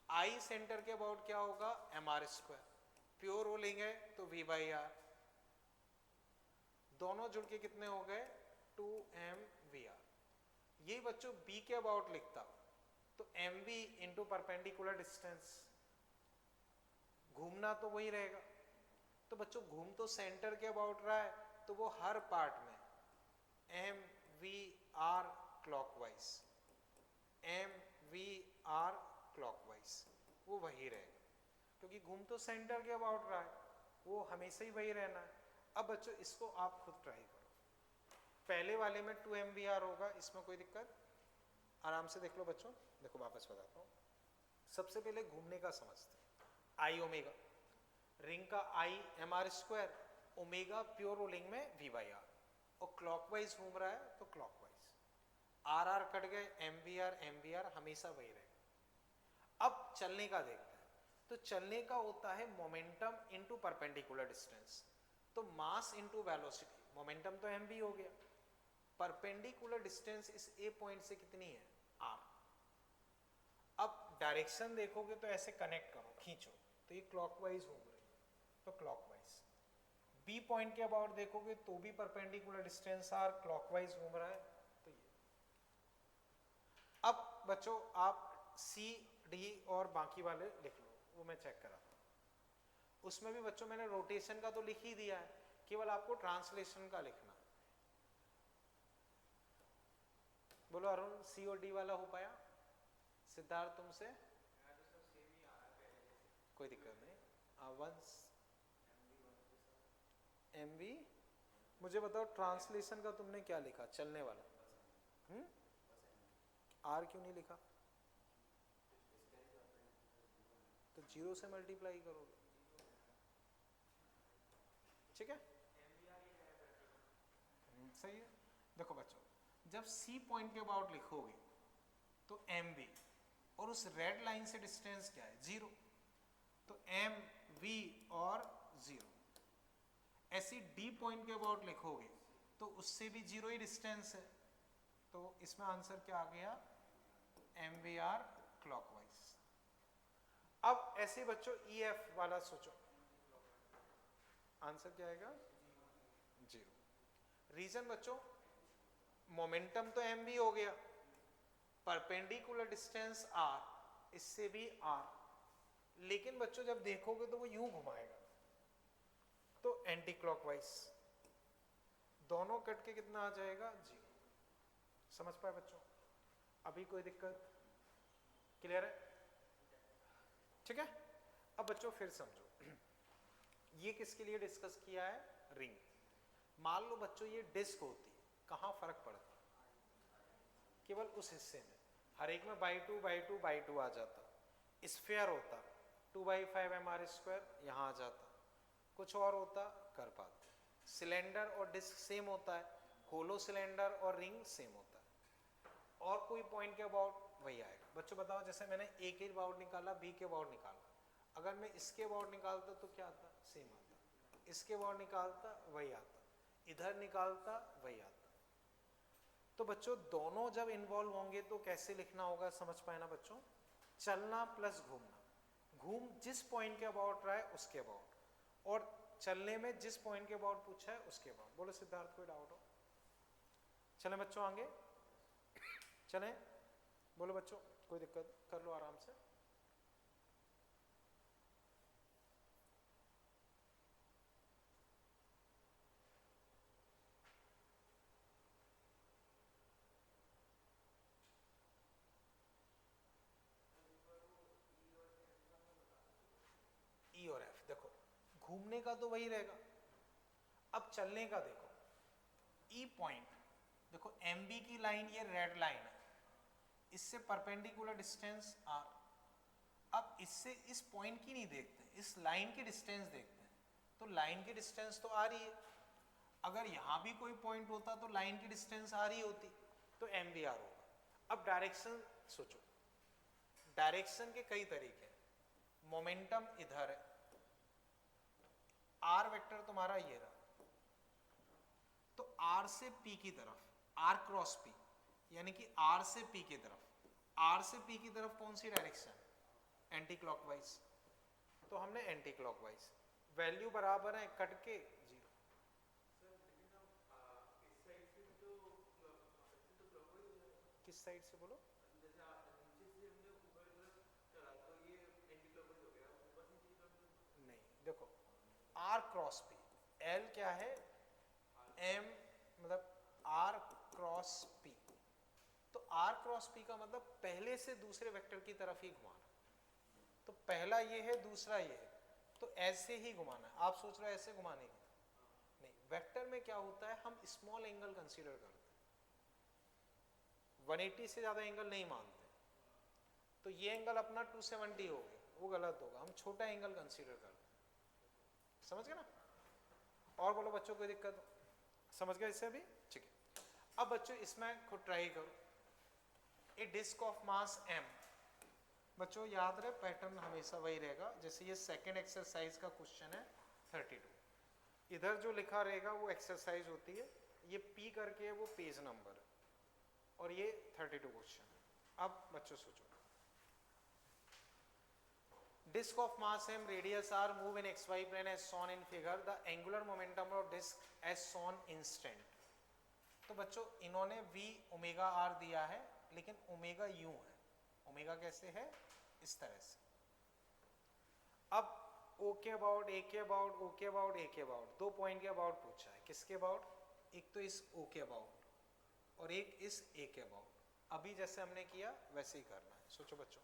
आई सेंटर के अबाउट क्या होगा? mr square. प्योर रोलिंग है तो v बाई आर, दोनों जुड़ के कितने हो गए? 2mvr। यही बच्चों b के अबाउट लिखता तो mv इंटू परपेंडिकुलर डिस्टेंस, घूमना तो वही रहेगा। तो बच्चों घूम तो सेंटर के अबाउट रहा है, तो वो हर पार्ट में mvr क्लॉकवाइज, mvr क्लॉकवाइज, वो वही रहेगा, क्योंकि घूम तो सेंटर के अबाउट रहा है, वो हमेशा ही वही रहना है। अब बच्चों इसको आप खुद ट्राई करो। पहले वाले में 2mvr होगा, इसमें कोई दिक्कत? आराम से देख लो बच्चों। देखो वापस बताता हूँ, सबसे पहले घूमने का समझते हैं। आई ओमेगा, रिंग का आई mr square, omega pure rolling में v बाई आर, और क्लॉकवाइज घूम रहा है तो क्लॉकवाइज। आर आर कट गए, mvr हमेशा वही रहेगा। अब चलने का देखते हैं, तो चलने का होता है मोमेंटम इनटू परपेंडिकुलर डिस्टेंस, तो मास इनटू वेलोसिटी। मोमेंटम तो mv हो गया, परपेंडिकुलर डिस्टेंस इस A पॉइंट से कितनी है? r। अब डायरेक्शन देखोगे तो ऐसे कनेक्ट करो, खींचो तो ये क्लॉकवाइज घूम रही है, तो क्लॉकवाइज। B पॉइंट के अबाउट देखोगे तो भी परपेंडिकुलर डिस्टेंस r, क्लॉकवाइज घूम रहा है, तो ये। अब बच्चों आप C, D और बाकी वाले लिख लो, वो मैं चेक कराता हूँ। उसमें भी बच्चों मैंने रोटेशन का तो लिख ही दिया है, केवल आपको ट्रांसलेशन का लिखना। बोलो अरुण, C और D वाला हो पाया? सिद्धार्थ तुमसे? कोई दिक्कत नहीं। वंस mv, मुझे बताओ ट्रांसलेशन का तुमने क्या लिखा? चलने वाला r क्यों नहीं लिखा? तो 0 से मल्टीप्लाई करोगे, ठीक है? सही है। देखो बच्चों, जब C पॉइंट के अबाउट लिखोगे तो mv, और उस रेड लाइन से डिस्टेंस क्या है? 0, तो mv और 0। ऐसी D पॉइंट के अबाउट लिखोगे तो उससे भी 0 ही डिस्टेंस है, तो इसमें आंसर क्या आ गया? M V R clockwise. अब ऐसे बच्चों ई एफ वाला सोचो, आंसर क्या आएगा? 0। रीजन बच्चों, मोमेंटम तो एम वी हो गया, परपेंडिकुलर डिस्टेंस आर, इससे भी आर, लेकिन बच्चों जब देखोगे तो वो यूं घुमाएगा, तो एंटी क्लॉकवाइज, दोनों कट के कितना आ जाएगा? 0। समझ पाए बच्चों? अभी कोई दिक्कत? क्लियर है? ठीक है। अब बच्चों फिर समझो, ये किसके लिए डिस्कस किया है? रिंग। मान लो बच्चों ये डिस्क होती, कहां फर्क पड़ता? केवल उस हिस्से में, हर एक में by two by two by two आ जाता। स्फीयर होता 2/5 mr², यहां आ जाता। कुछ और होता, कर पाते। सिलेंडर और डिस्क सेम होता है, होलो सिलेंडर और रिंग सेम होता है, और कोई पॉइंट के अबाउट वही आएगा। बच्चों बताओ, जैसे मैंने ए के अबाउट निकाला, बी के अबाउट निकाला, अगर मैं इसके अबाउट निकालता तो क्या आता? सेम आता। इसके अबाउट निकालता वही आता, इधर निकालता वही आता। तो बच्चों दोनों जब इन्वॉल्व होंगे तो कैसे लिखना होगा, समझ पाए ना बच्चों? चलना प्लस घूमना, घूम जिस पॉइंट के अबाउट रहा है उसके अबाउट, और चलने में जिस पॉइंट के अबाउट पूछा है उसके अबाउट। बोलो सिद्धार्थ, कोई डाउट हो? चले बच्चों आगे चले, बोलो बच्चों, कोई दिक्कत? कर लो आराम से। ई और एफ देखो, घूमने का तो वही रहेगा। अब चलने का देखो, ई पॉइंट देखो, एम बी की लाइन ये रेड लाइन है, इससे परपेंडिकुलर डिस्टेंस आर। अब इससे इस पॉइंट की नहीं देखते, इस लाइन की डिस्टेंस देखते हैं, तो लाइन की डिस्टेंस तो आ रही है। अगर यहां भी कोई पॉइंट होता तो लाइन की डिस्टेंस आ रही होती, तो एम बी आर होगा। अब डायरेक्शन सोचो, डायरेक्शन के कई तरीके हैं। मोमेंटम इधर है, आर वेक्टर तुम्हारा ये रहा, तो आर से पी की तरफ, आर क्रॉस पी, यानी कि आर से पी की तरफ, आर से पी की तरफ कौन सी डायरेक्शन? Anti clockwise. तो हमने एंटी क्लॉकवाइज, वैल्यू बराबर है, कट के 0। किस साइड से बोलो? नहीं देखो, आर क्रॉस पी, एल क्या है? एम, मतलब आर क्रॉस पी, तो आर क्रॉस पी का मतलब पहले से दूसरे वेक्टर की तरफ ही घुमाना। तो पहला ये है, दूसरा ये है, तो ऐसे ही घुमाना है। आप सोच रहे हो ऐसे घुमाने की? नहीं, वेक्टर में क्या होता है, हम स्मॉल एंगल कंसीडर करते हैं, 180 से ज्यादा एंगल नहीं मानते। तो ये एंगल अपना 270 हो गया, वो गलत होगा, हम छोटा एंगल कंसीडर करते हैं। समझ गए ना? और बोलो बच्चों, कोई दिक्कत? समझ गए इससे अभी? ठीक है। अब बच्चों इसमें खुद ट्राई करो, ए डिस्क ऑफ मास m। बच्चों याद रहे, पैटर्न हमेशा वही रहेगा। जैसे ये सेकंड एक्सरसाइज का क्वेश्चन है 32, इधर जो लिखा रहेगा वो एक्सरसाइज होती है, ये p करके वो पेज नंबर, और ये 32 क्वेश्चन। अब बच्चों सोचो, disk of mass m, radius r, move in xy plane as shown in figure, the angular momentum of disk as shown instant। तो बच्चों इन्होंने v ओमेगा r दिया है, लेकिन ओमेगा u है। ओमेगा कैसे है? इस तरह से। अब o के अबाउट, a के अबाउट, o के अबाउट, a के अबाउट, दो पॉइंट के अबाउट पूछा है। किसके अबाउट? एक तो इस o के अबाउट और एक इस a के अबाउट। अभी जैसे हमने किया वैसे ही करना है। सोचो बच्चों,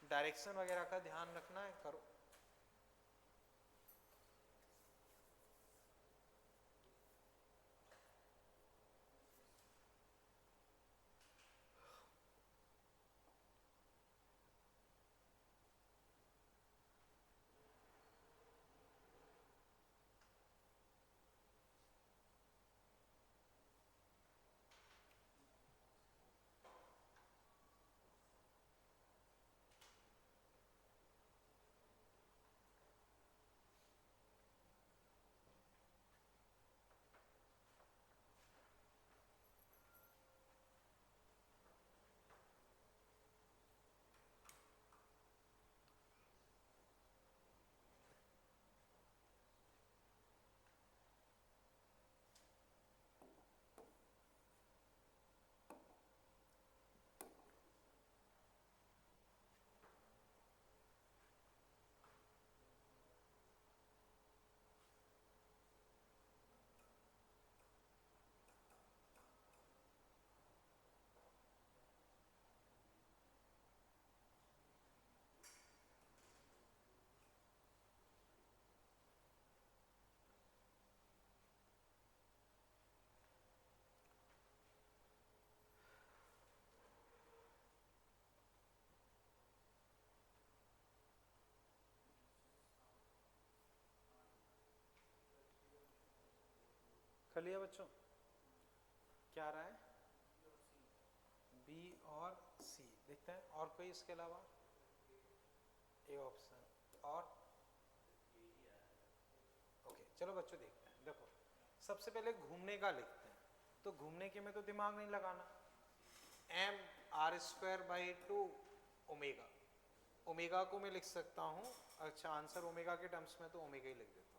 डायरेक्शन वगैरह का ध्यान रखना है, करो। कर लिया बच्चों? क्या आ रहा है? बी और सी देखते हैं, और कोई इसके अलावा? ए ऑप्शन और ओके चलो बच्चों देखते हैं। देखो सबसे पहले घूमने का लिखते हैं, तो घूमने के में तो दिमाग नहीं लगाना। M R square by 2 omega, omega को मैं लिख सकता हूँ, अच्छा आंसर ओमेगा के टर्म्स में तो ओमेगा ही लिख देता हूँ,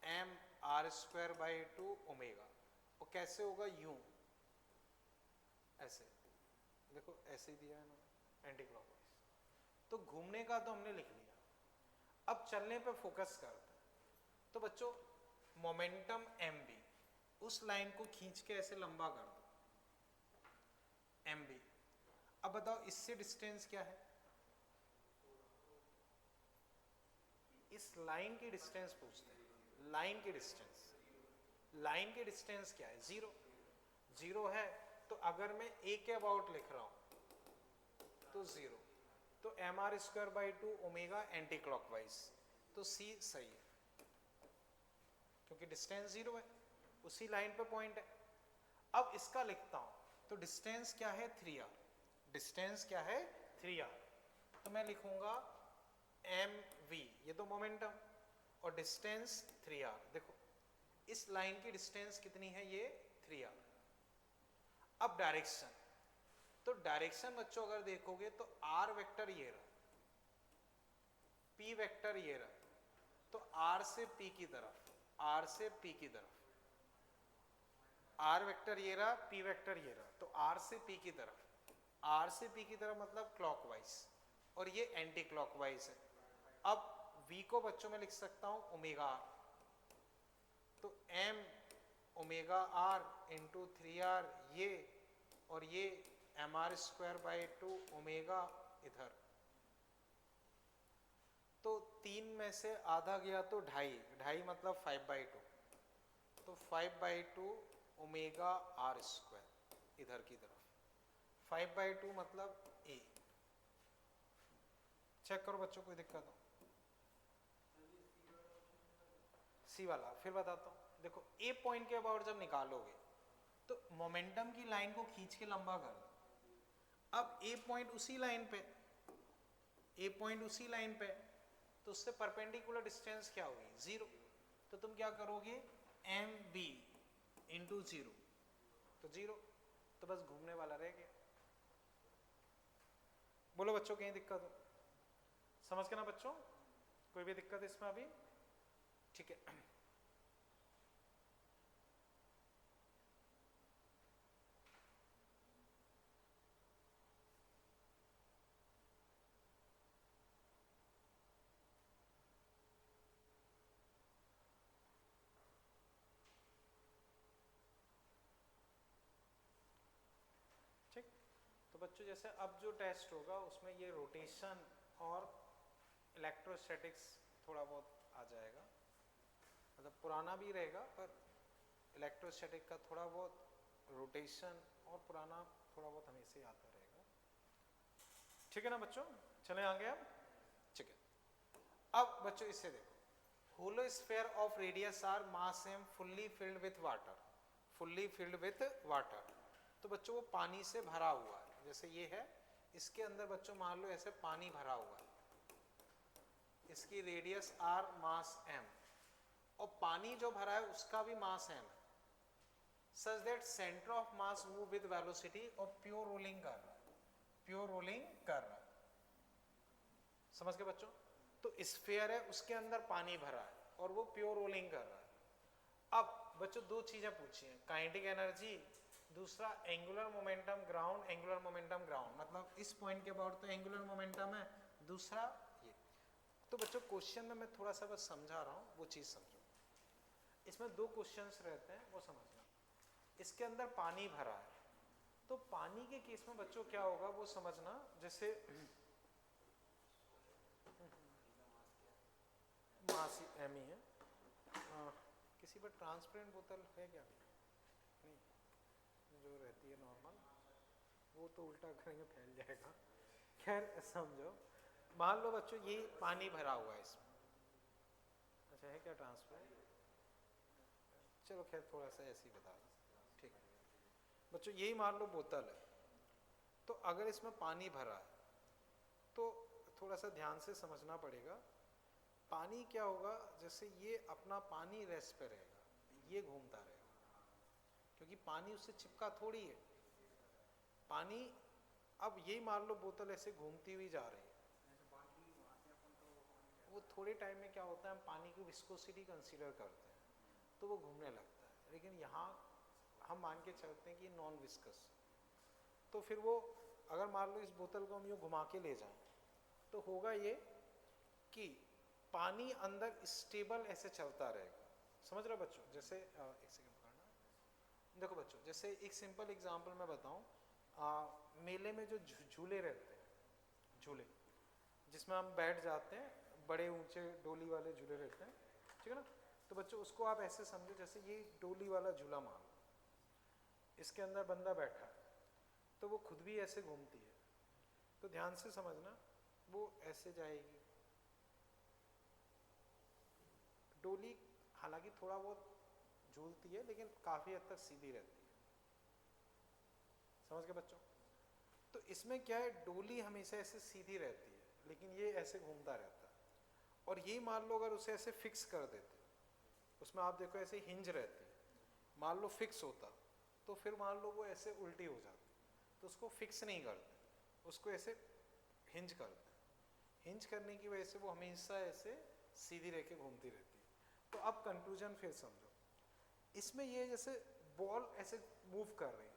M R square by 2 omega. और कैसे होगा? यूं ऐसे, देखो ऐसे ही दिया है ना एंटी क्लॉकवाइज। तो घूमने का तो हमने लिख लिया, अब चलने पे फोकस करते हैं। तो बच्चों मोमेंटम एम बी, उस लाइन को खींच के ऐसे लंबा कर दो, एम बी। अब बताओ इससे डिस्टेंस क्या है? इस लाइन की डिस्टेंस पूछते हैं, लाइन की डिस्टेंस। लाइन की डिस्टेंस क्या है? 0। 0 है, तो अगर मैं ए के अबाउट लिख रहा हूं तो 0, तो M R square by 2 omega anti clockwise, तो सी सही है क्योंकि डिस्टेंस 0 है, उसी लाइन पे पॉइंट है। अब इसका लिखता हूं, तो डिस्टेंस क्या है? 3r। डिस्टेंस क्या है? 3r। तो मैं लिखूंगा एम वी, ये तो मोमेंटम, और डिस्टेंस 3r। देखो इस लाइन की डिस्टेंस कितनी है? ये 3r। अब डायरेक्शन, तो डायरेक्शन बच्चों अगर देखोगे तो आर वेक्टर ये रहा, पी वेक्टर ये रहा, तो आर से पी की तरफ, आर से पी की तरफ, आर वेक्टर ये रहा, पी वेक्टर ये रहा, तो आर से पी की तरफ, आर से पी की तरफ मतलब क्लॉकवाइज, और ये एंटी क्लॉकवाइज है। अब v को बच्चों में लिख सकता हूं ओमेगा आर, तो m omega R into 3r ये, और ये M R square by 2 omega इधर, तो 3 में से आधा गया तो 2.5, 2.5 मतलब 5/2, तो 5/2 ओमेगा आर स्क्वायर इधर की तरफ, 5/2 मतलब a। चेक करो बच्चों, कोई दिक्कत हो? सी वाला फिर बताता हूं। देखो ए पॉइंट के अबाउट जब निकालोगे तो मोमेंटम की लाइन को खींच के लंबा कर दो। अब ए पॉइंट उसी लाइन पे, ए पॉइंट उसी लाइन पे, तो उससे परपेंडिकुलर डिस्टेंस क्या होगी? 0। तो तुम क्या करोगे? एम बी इंटू 0, तो 0, तो बस घूमने वाला रह गया। बोलो बच्चों कहीं दिक्कत हो? समझ के ना बच्चों, कोई भी दिक्कत इसमें अभी? ठीक है। ठीक, तो बच्चों जैसे अब जो टेस्ट होगा उसमें ये रोटेशन और इलेक्ट्रोस्टैटिक्स थोड़ा बहुत आ जाएगा, मतलब पुराना भी रहेगा पर इलेक्ट्रोस्टैटिक का थोड़ा बहुत, रोटेशन और पुराना थोड़ा बहुत हमेशा आता रहेगा। ठीक है ना बच्चों, चले आगे अब। ठीक है, अब बच्चों इससे देखो, hollow sphere of radius R mass M fully filled with water, fully filled with water. तो बच्चों वो पानी से भरा हुआ है, जैसे ये है, इसके अंदर बच्चों मान लो ऐसे पानी भरा हुआ है, इसकी रेडियस आर मास एम, और पानी जो भरा है उसका भी मास एम है, such that centre of mass move with velocity, और प्योर रोलिंग कर रहा है, प्योर रोलिंग कर रहा है। समझ गए बच्चों? तो स्फीयर है, उसके अंदर पानी भरा है और वो प्योर रोलिंग कर रहा है। अब बच्चों दो चीजें पूछी हैं, काइनेटिक एनर्जी, दूसरा angular momentum ground, angular momentum ground, मतलब इस पॉइंट के अबाउट तो एंगुलर मोमेंटम है, दूसरा ये। तो बच्चों क्वेश्चन में मैं थोड़ा सा बस समझा रहा हूँ, वो चीज समझो। इसमें दो क्वेश्चंस रहते हैं, वो समझना। इसके अंदर पानी भरा है, तो पानी के केस में बच्चों क्या होगा वो समझना। जैसे मास एम ही है, किसी पर ट्रांसपेरेंट बोतल है क्या? नहीं, जो रहती है नॉर्मल, वो तो उल्टा करेंगे फैल जाएगा। खैर समझो, मान लो बच्चों ये पानी भरा हुआ है इसमें, अच्छा है क्या ट्रांसपेरेंट? चलो खैर थोड़ा सा ऐसे ही बता दो, ठीक है बच्चों। यही मान लो बोतल है, तो अगर इसमें पानी भरा है तो थोड़ा सा ध्यान से समझना पड़ेगा। पानी क्या होगा, जैसे ये अपना पानी रेस्ट पे रहेगा, ये घूमता रहेगा, क्योंकि पानी उससे चिपका थोड़ी है पानी। अब यही मान लो बोतल ऐसे घूमती हुई जा रही है, वो थोड़े टाइम में क्या होता है, हम पानी की विस्कोसिटी कंसीडर करते हैं तो वो घूमने लगता है। लेकिन यहाँ हम मान के चलते हैं कि नॉन विस्कस, तो फिर वो अगर मान लो इस बोतल को हम यूँ घुमा के ले जाएं तो होगा ये कि पानी अंदर स्टेबल ऐसे चलता रहेगा। समझ रहे हो बच्चों? जैसे एक सेकंड पकड़ना। देखो बच्चों, जैसे एक सिंपल एग्जांपल मैं बताऊं, मेले में जो झूले रहते हैं, झूले जिसमें हम बैठ जाते हैं, बड़े ऊंचे डोली वाले झूले रहते हैं, ठीक है ना। तो बच्चों उसको आप ऐसे समझो, जैसे ये डोली वाला झूला मान लो, इसके अंदर बंदा बैठा है तो वो खुद भी ऐसे घूमती है। तो ध्यान से समझना, वो ऐसे जाएगी डोली, हालांकि थोड़ा बहुत झूलती है लेकिन काफी हद तक सीधी रहती है। समझ गए बच्चों? तो इसमें क्या है, डोली हमेशा ऐसे सीधी रहती है लेकिन ये ऐसे घूमता रहता है। और ये मान लो अगर उसे ऐसे फिक्स कर देते, उसमें आप देखो ऐसे हिंज रहती है, मान लो फिक्स होता तो फिर मान लो वो ऐसे उल्टी हो जाती। तो उसको फिक्स नहीं करते, उसको ऐसे हिंज करते हैं। हिंज करने की वजह से वो हमेशा ऐसे सीधी रह के घूमती रहती है। तो अब कंक्लूजन फिर समझो, इसमें ये जैसे बॉल ऐसे मूव कर रही है,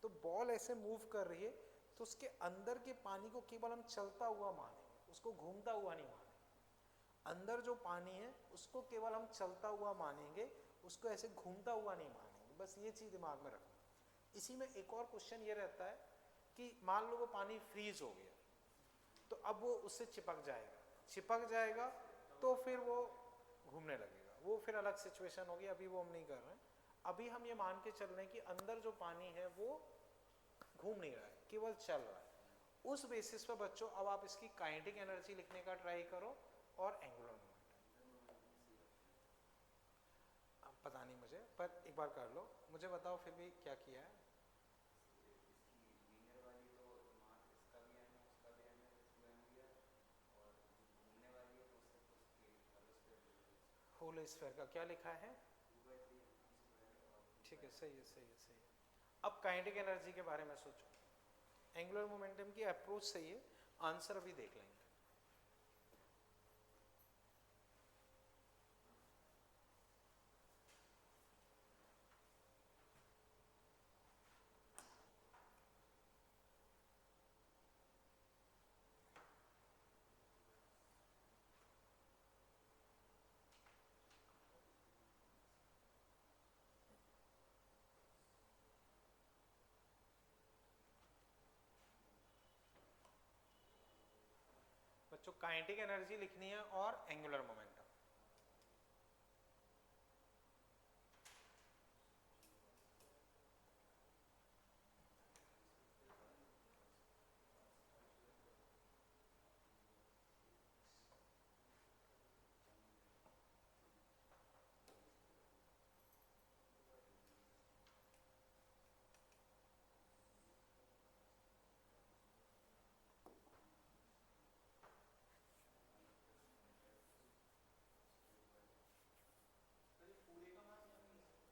तो बॉल ऐसे मूव कर रही है तो उसके अंदर के पानी को केवल हम चलता हुआ मानेंगे, उसको घूमता हुआ नहीं मानेंगे। अंदर जो पानी है उसको केवल हम चलता हुआ मानेंगे, उसको ऐसे घूमता हुआ नहीं मानेंगे। बस ये चीज दिमाग में रखना। इसी में एक और क्वेश्चन ये रहता है कि मान लो वो पानी फ्रीज हो गया, तो अब वो उससे चिपक जाएगा, चिपक जाएगा तो फिर वो घूमने लगेगा, वो फिर अलग सिचुएशन होगी, अभी वो हम नहीं कर रहे हैं। अभी हम ये मान के चल रहे हैं कि अंदर जो पानी है वो घूम नहीं रहा है, केवल चल रहा है। उस बेसिस पर बच्चों अब आप इसकी काइनेटिक एनर्जी लिखने का ट्राई करो और एंगुलर मोमेंटम। पता नहीं मुझे, पर एक बार कर लो, मुझे बताओ फिर भी क्या किया है। होल स्फीयर का क्या लिखा है? ठीक है, सही है सही है सही है। अब काइनेटिक एनर्जी के बारे में सोचो, एंगुलर मोमेंटम की अप्रोच सही है, आंसर अभी देख लेंगे। बच्चों काइनेटिक एनर्जी लिखनी है और एंगुलर मोमेंटम।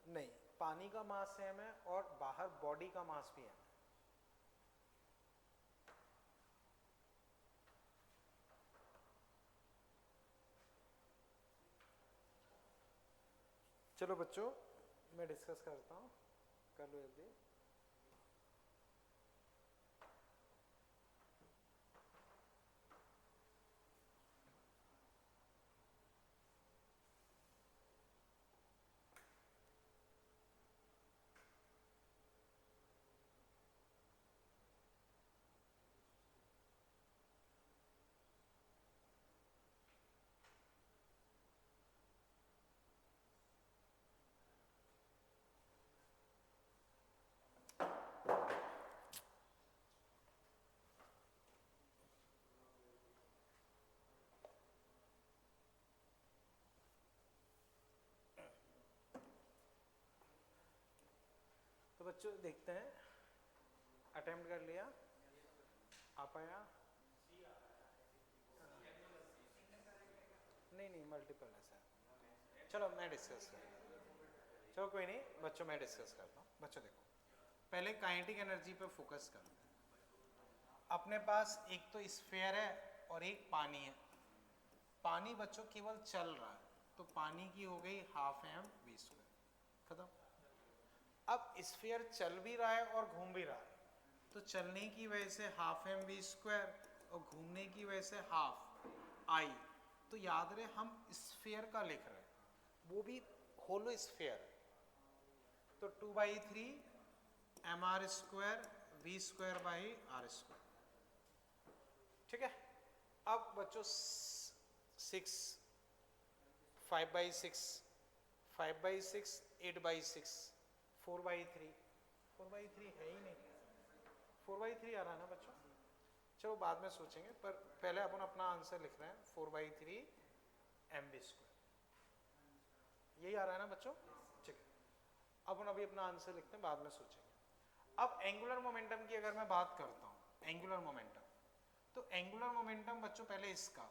नहीं, पानी का मास सेम है और बाहर बॉडी का मास भी है। चलो बच्चों मैं डिस्कस करता हूँ, कर लो जल्दी। बच्चों देखते हैं, अटेम्प्ट कर लिया, आ पाया? नहीं मल्टीपल है सर। चलो मैं डिस्कस कर, चलो कोई नहीं बच्चों, मैं डिस्कस करता हूँ। बच्चों देखो, पहले काइनेटिक एनर्जी पे फोकस करते हैं। अपने पास एक तो स्फीयर है और एक पानी है। पानी बच्चों केवल चल रहा है, तो पानी की हो गई हाफ एम वी स्क्वायर, खत्म। अब स्फीयर चल भी रहा है और घूम भी रहा है, तो चलने की वजह से हाफ एम वी स्क्वायर और घूमने की वजह से हाफ आई। तो याद रहे हम स्फीयर का लिख रहे हैं, वो भी होलो स्फीयर है, तो 2/3 M R square V square by R square, ठीक है। अब बच्चों 6 5/6 5/6 8/6 4/3 4/3 है ही नहीं, 4/3 आ रहा है ना बच्चों। चलो बाद में सोचेंगे, पर पहले अपन अपना आंसर लिख रहे हैं 4/3 एम वी स्क्वायर, यही आ रहा है ना बच्चों, ठीक है। अपन अभी अपना आंसर लिखते हैं, बाद में सोचेंगे। अब एंगुलर मोमेंटम की अगर मैं बात करता हूँ, एंगुलर मोमेंटम, तो एंगुलर मोमेंटम बच्चों पहले इसका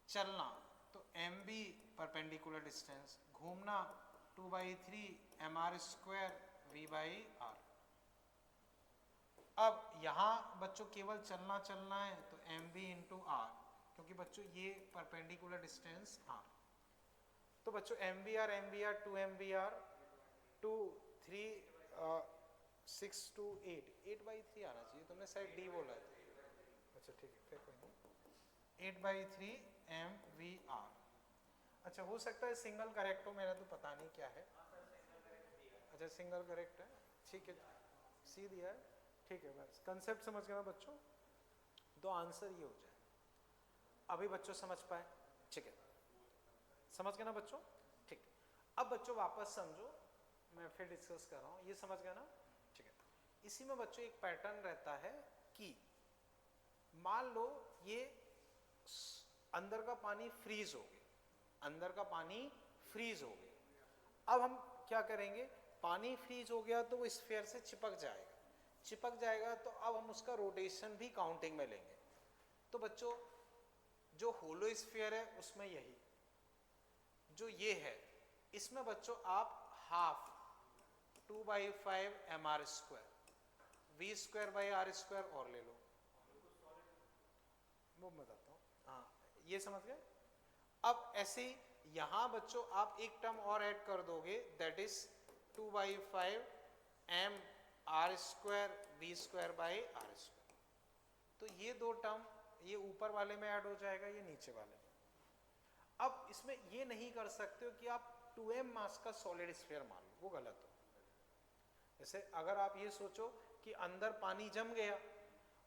चलना, तो एम बी परपेंडिकुलर डिस्टेंस, घूमना 2/3 M R square V by R. अब यहाँ बच्चों केवल चलना है, तो एम बी इंटू आर, क्योंकि बच्चों ये परपेंडिकुलर डिस्टेंस आर, तो बच्चों M B R 2 M B R 2 3 6 to 8 8/3 आना चाहिए, तुमने शायद डी बोला है। अच्छा ठीक है, फिर कोई नहीं, 8/3 एम वी आर। अच्छा हो सकता है सिंगल करेक्ट हो, मेरा तो पता नहीं क्या है। अच्छा सिंगल करेक्ट है, ठीक है, सी दिया है, ठीक है। बस कंसेप्ट समझ गए ना बच्चों, तो आंसर ये हो जाए। अभी बच्चों समझ पाए, ठीक है, समझ गए ना बच्चों, ठीक। अब बच्चों वापस समझो, मैं फिर डिस्कस कर रहा हूँ, ये समझ गए ना, ठीक है। इसी में बच्चों एक पैटर्न रहता है कि मान लो ये अंदर का पानी फ्रीज हो गया, अंदर का पानी फ्रीज हो गया। अब हम क्या करेंगे, पानी फ्रीज हो गया तो वो स्फीयर से चिपक जाएगा, तो अब हम उसका रोटेशन भी काउंटिंग में लेंगे। तो बच्चों जो होलो स्फीयर है उसमें यही जो ये है, इसमें बच्चों आप half 2/5 M R square V square by R square और ले लो, वो बताता हूँ, हाँ ये समझ गए। अब ऐसे ही यहाँ बच्चों आप एक टर्म और ऐड कर दोगे, that is 2/5 M R square V square by R square. तो ये दो टर्म ये ऊपर वाले में ऐड हो जाएगा, ये नीचे वाले में। अब इसमें ये नहीं कर सकते हो कि आप 2m मास का सॉलिड स्फीयर मान लो, वो गलत हो। जैसे अगर आप ये सोचो कि अंदर पानी जम गया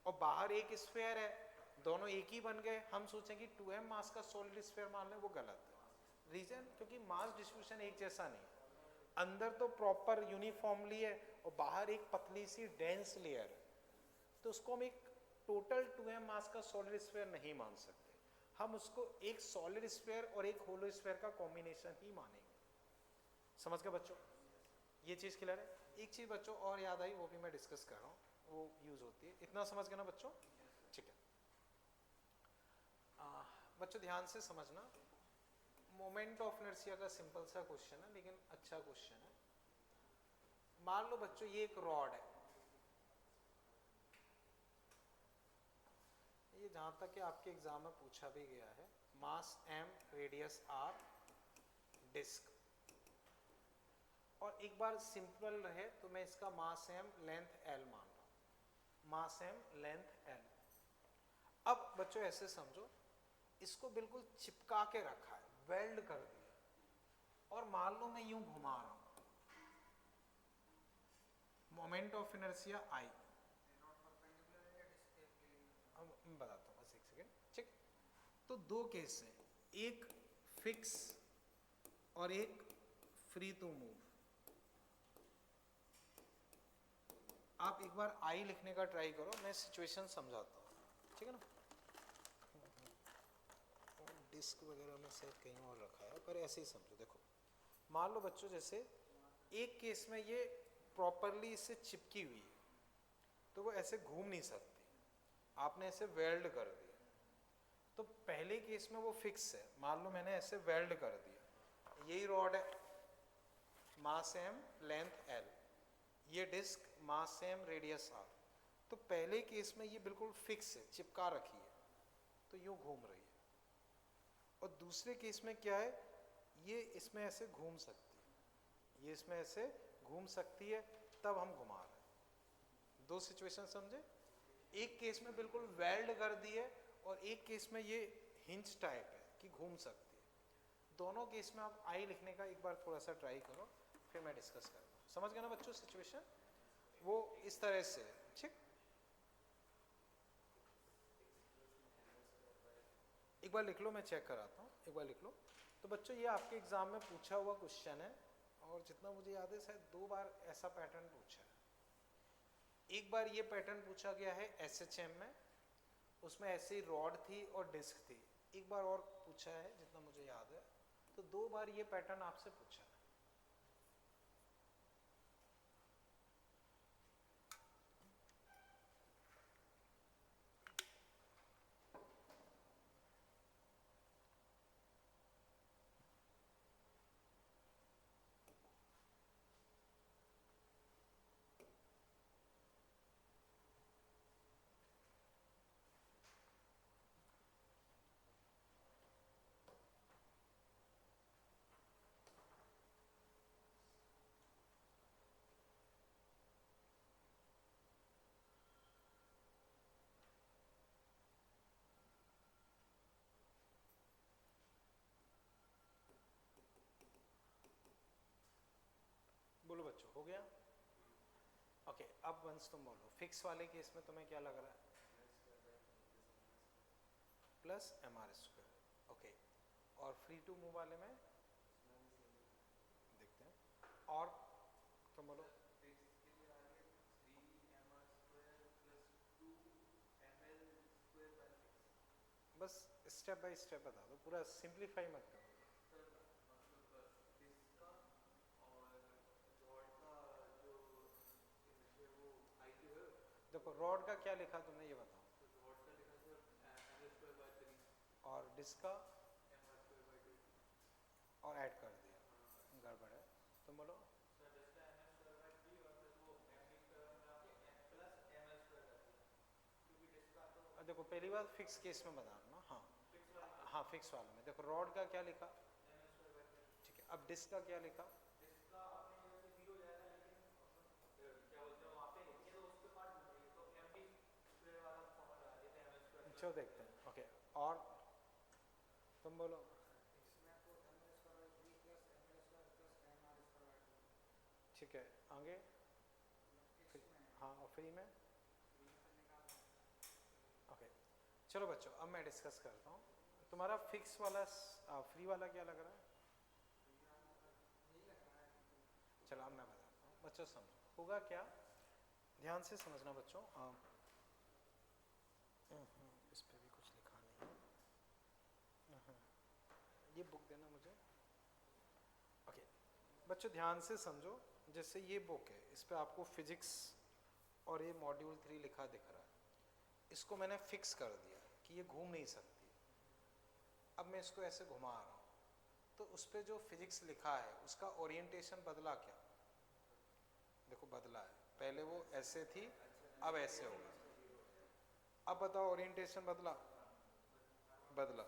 और बाहर एक स्फीयर है, दोनों एक ही बन गए, हम सोचें कि 2m मास का सॉलिड स्फीयर मान लें, वो गलत है। रीजन क्योंकि मास डिस्ट्रीब्यूशन एक जैसा नहीं, अंदर तो प्रॉपर यूनिफॉर्मली है और बाहर एक पतली सी डेंस लेयर है, तो उसको हम एक टोटल 2m मास का सॉलिड स्फीयर नहीं मान सकते, हम उसको एक सॉलिड स्फीयर और एक होलो स्फीयर का कॉम्बिनेशन ही मानेंगे। समझ गए बच्चों, ये चीज क्लियर है। एक चीज बच्चों और याद आई, वो भी मैं डिस्कस कर रहा हूँ, वो यूज होती है, इतना समझ गए ना बच्चों, ठीक है। बच्चों ध्यान से समझना, मोमेंट ऑफ इनर्शिया का सिंपल सा क्वेश्चन है, लेकिन अच्छा क्वेश्चन है। मान लो बच्चों ये एक रॉड है, ये जहां तक कि आपके एग्जाम में पूछा भी गया है, मास m रेडियस r डिस्क, और एक बार सिंपल रहे तो मैं इसका मास m लेंथ l मान रहा हूं, मास m लेंथ l। अब बच्चों ऐसे समझो, इसको बिल्कुल चिपका के रखा है, वेल्ड कर दिया, और मान लो मैं यूं घुमा रहा हूं, मोमेंट ऑफ इनर्शिया I, मैं बताता हूँ बस एक सेकेंड, ठीक। तो दो केस है, एक फिक्स और एक फ्री टू मूव। आप एक बार आई लिखने का ट्राई करो, मैं सिचुएशन समझाता हूँ, ठीक है ना। डिस्क वगैरह में शायद कहीं और रखा है, पर ऐसे ही समझो। देखो मान लो बच्चों, जैसे एक केस में ये प्रॉपरली इससे चिपकी हुई है तो वो ऐसे घूम नहीं सकती, आपने ऐसे वेल्ड कर दिया। तो पहले केस में वो फिक्स है, मान लो मैंने ऐसे वेल्ड कर दिया, यही रॉड है, मास m लेंथ l, ये डिस्क मास m रेडियस r, तो पहले केस में ये बिल्कुल फिक्स है, चिपका रखी है, तो यूं घूम रही है। और दूसरे केस में क्या है, ये इसमें ऐसे घूम सकती है, ये इसमें ऐसे घूम सकती है, तब हम घुमा रहे हैं। दो सिचुएशन समझे, एक केस में बिल्कुल वेल्ड कर दी है और एक केस में ये हिंज टाइप है कि घूम सकती है। दोनों केस में आप आई लिखने का एक बार थोड़ा सा ट्राई करो, फिर मैं डिस्कस करूँगा। समझ गए ना बच्चों सिचुएशन, वो इस तरह से, ठीक। एक बार लिख लो, मैं चेक कराता हूँ, एक बार लिख लो। तो बच्चों ये आपके एग्जाम में पूछा हुआ क्वेश्चन है, और जितना मुझे याद है शायद 2 बार ऐसा पैटर्न पूछा है। एक बार ये पैटर्न पूछा गया है SHM में, उसमें ऐसी रॉड थी और डिस्क थी। एक बार और पूछा है जितना मुझे याद है, तो 2 बार ये पैटर्न आपसे पूछा है। बोलो बच्चों, हो गया? ओके, अब वंस तुम बोलो, फिक्स वाले केस में तुम्हें क्या लग रहा है? Plus mr²। ओके, और फ्री टू मूव वाले में देखते हैं, और तुम बोलो। बस स्टेप बाय स्टेप बता दो, पूरा सिंप्लीफाई मत करो। देखो रॉड का क्या लिखा तुमने, ये बताओ। और डिस्क का, और ऐड कर दिया, गड़बड़ है। तुम बोलो। देखो पहली बात फिक्स केस में बता रहा ना, हाँ हाँ, फिक्स वाले में देखो रॉड का क्या लिखा, ठीक है। अब डिस्क का क्या लिखा, चलो देखते हैं। ओके, और तुम बोलो। ठीक है, आगे। हाँ, और फ्री में। ओके, चलो बच्चों अब मैं डिस्कस करता हूँ। तुम्हारा फिक्स वाला फ्री वाला क्या लग रहा है? चलो अब मैं बताता हूँ बच्चों, समझो होगा क्या, ध्यान से समझना बच्चों। इस पे भी कुछ लिखा नहीं है, ये बुक देना मुझे। ओके बच्चों ध्यान से समझो, जैसे ये बुक है, इस पे आपको फिजिक्स और ये मॉड्यूल 3 लिखा दिख रहा है, इसको मैंने फिक्स कर दिया कि ये घूम नहीं सकती। अब मैं इसको ऐसे घुमा रहा हूँ, तो उस पर जो फिजिक्स लिखा है उसका ओरिएंटेशन बदला क्या? देखो बदला है, पहले वो ऐसे थी, अब ऐसे हो गई। अब बताओ ओरिएंटेशन बदला? बदला।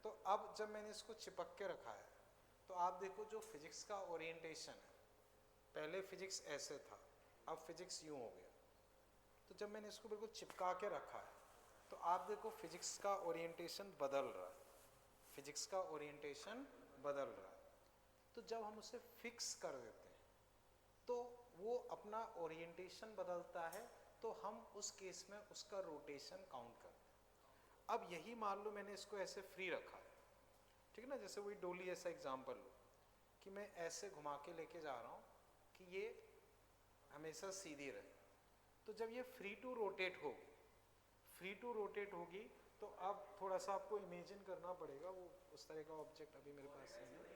तो अब जब मैंने इसको चिपक के रखा है, तो आप देखो जो फिजिक्स का ओरिएंटेशन है, पहले फिजिक्स ऐसे था, अब फिजिक्स यूं हो गया। तो जब मैंने इसको बिल्कुल चिपका के रखा है, तो आप देखो फिजिक्स का ओरिएंटेशन बदल रहा है, फिजिक्स का ओरिएंटेशन बदल रहा है। तो जब हम उसे फिक्स कर देते हैं, तो वो अपना ओरिएंटेशन बदलता है, तो हम उस केस में उसका रोटेशन काउंट करते हैं। अब यही मान लो मैंने इसको ऐसे फ्री रखा है, ठीक है ना, जैसे वही डोली ऐसा एग्जाम्पल लो कि मैं ऐसे घुमा के लेके जा रहा हूँ कि ये हमेशा सीधी रहे। तो जब ये फ्री टू रोटेट होगी, फ्री टू रोटेट होगी, तो अब थोड़ा सा आपको इमेजिन करना पड़ेगा, वो उस तरह का ऑब्जेक्ट अभी मेरे पास नहीं है।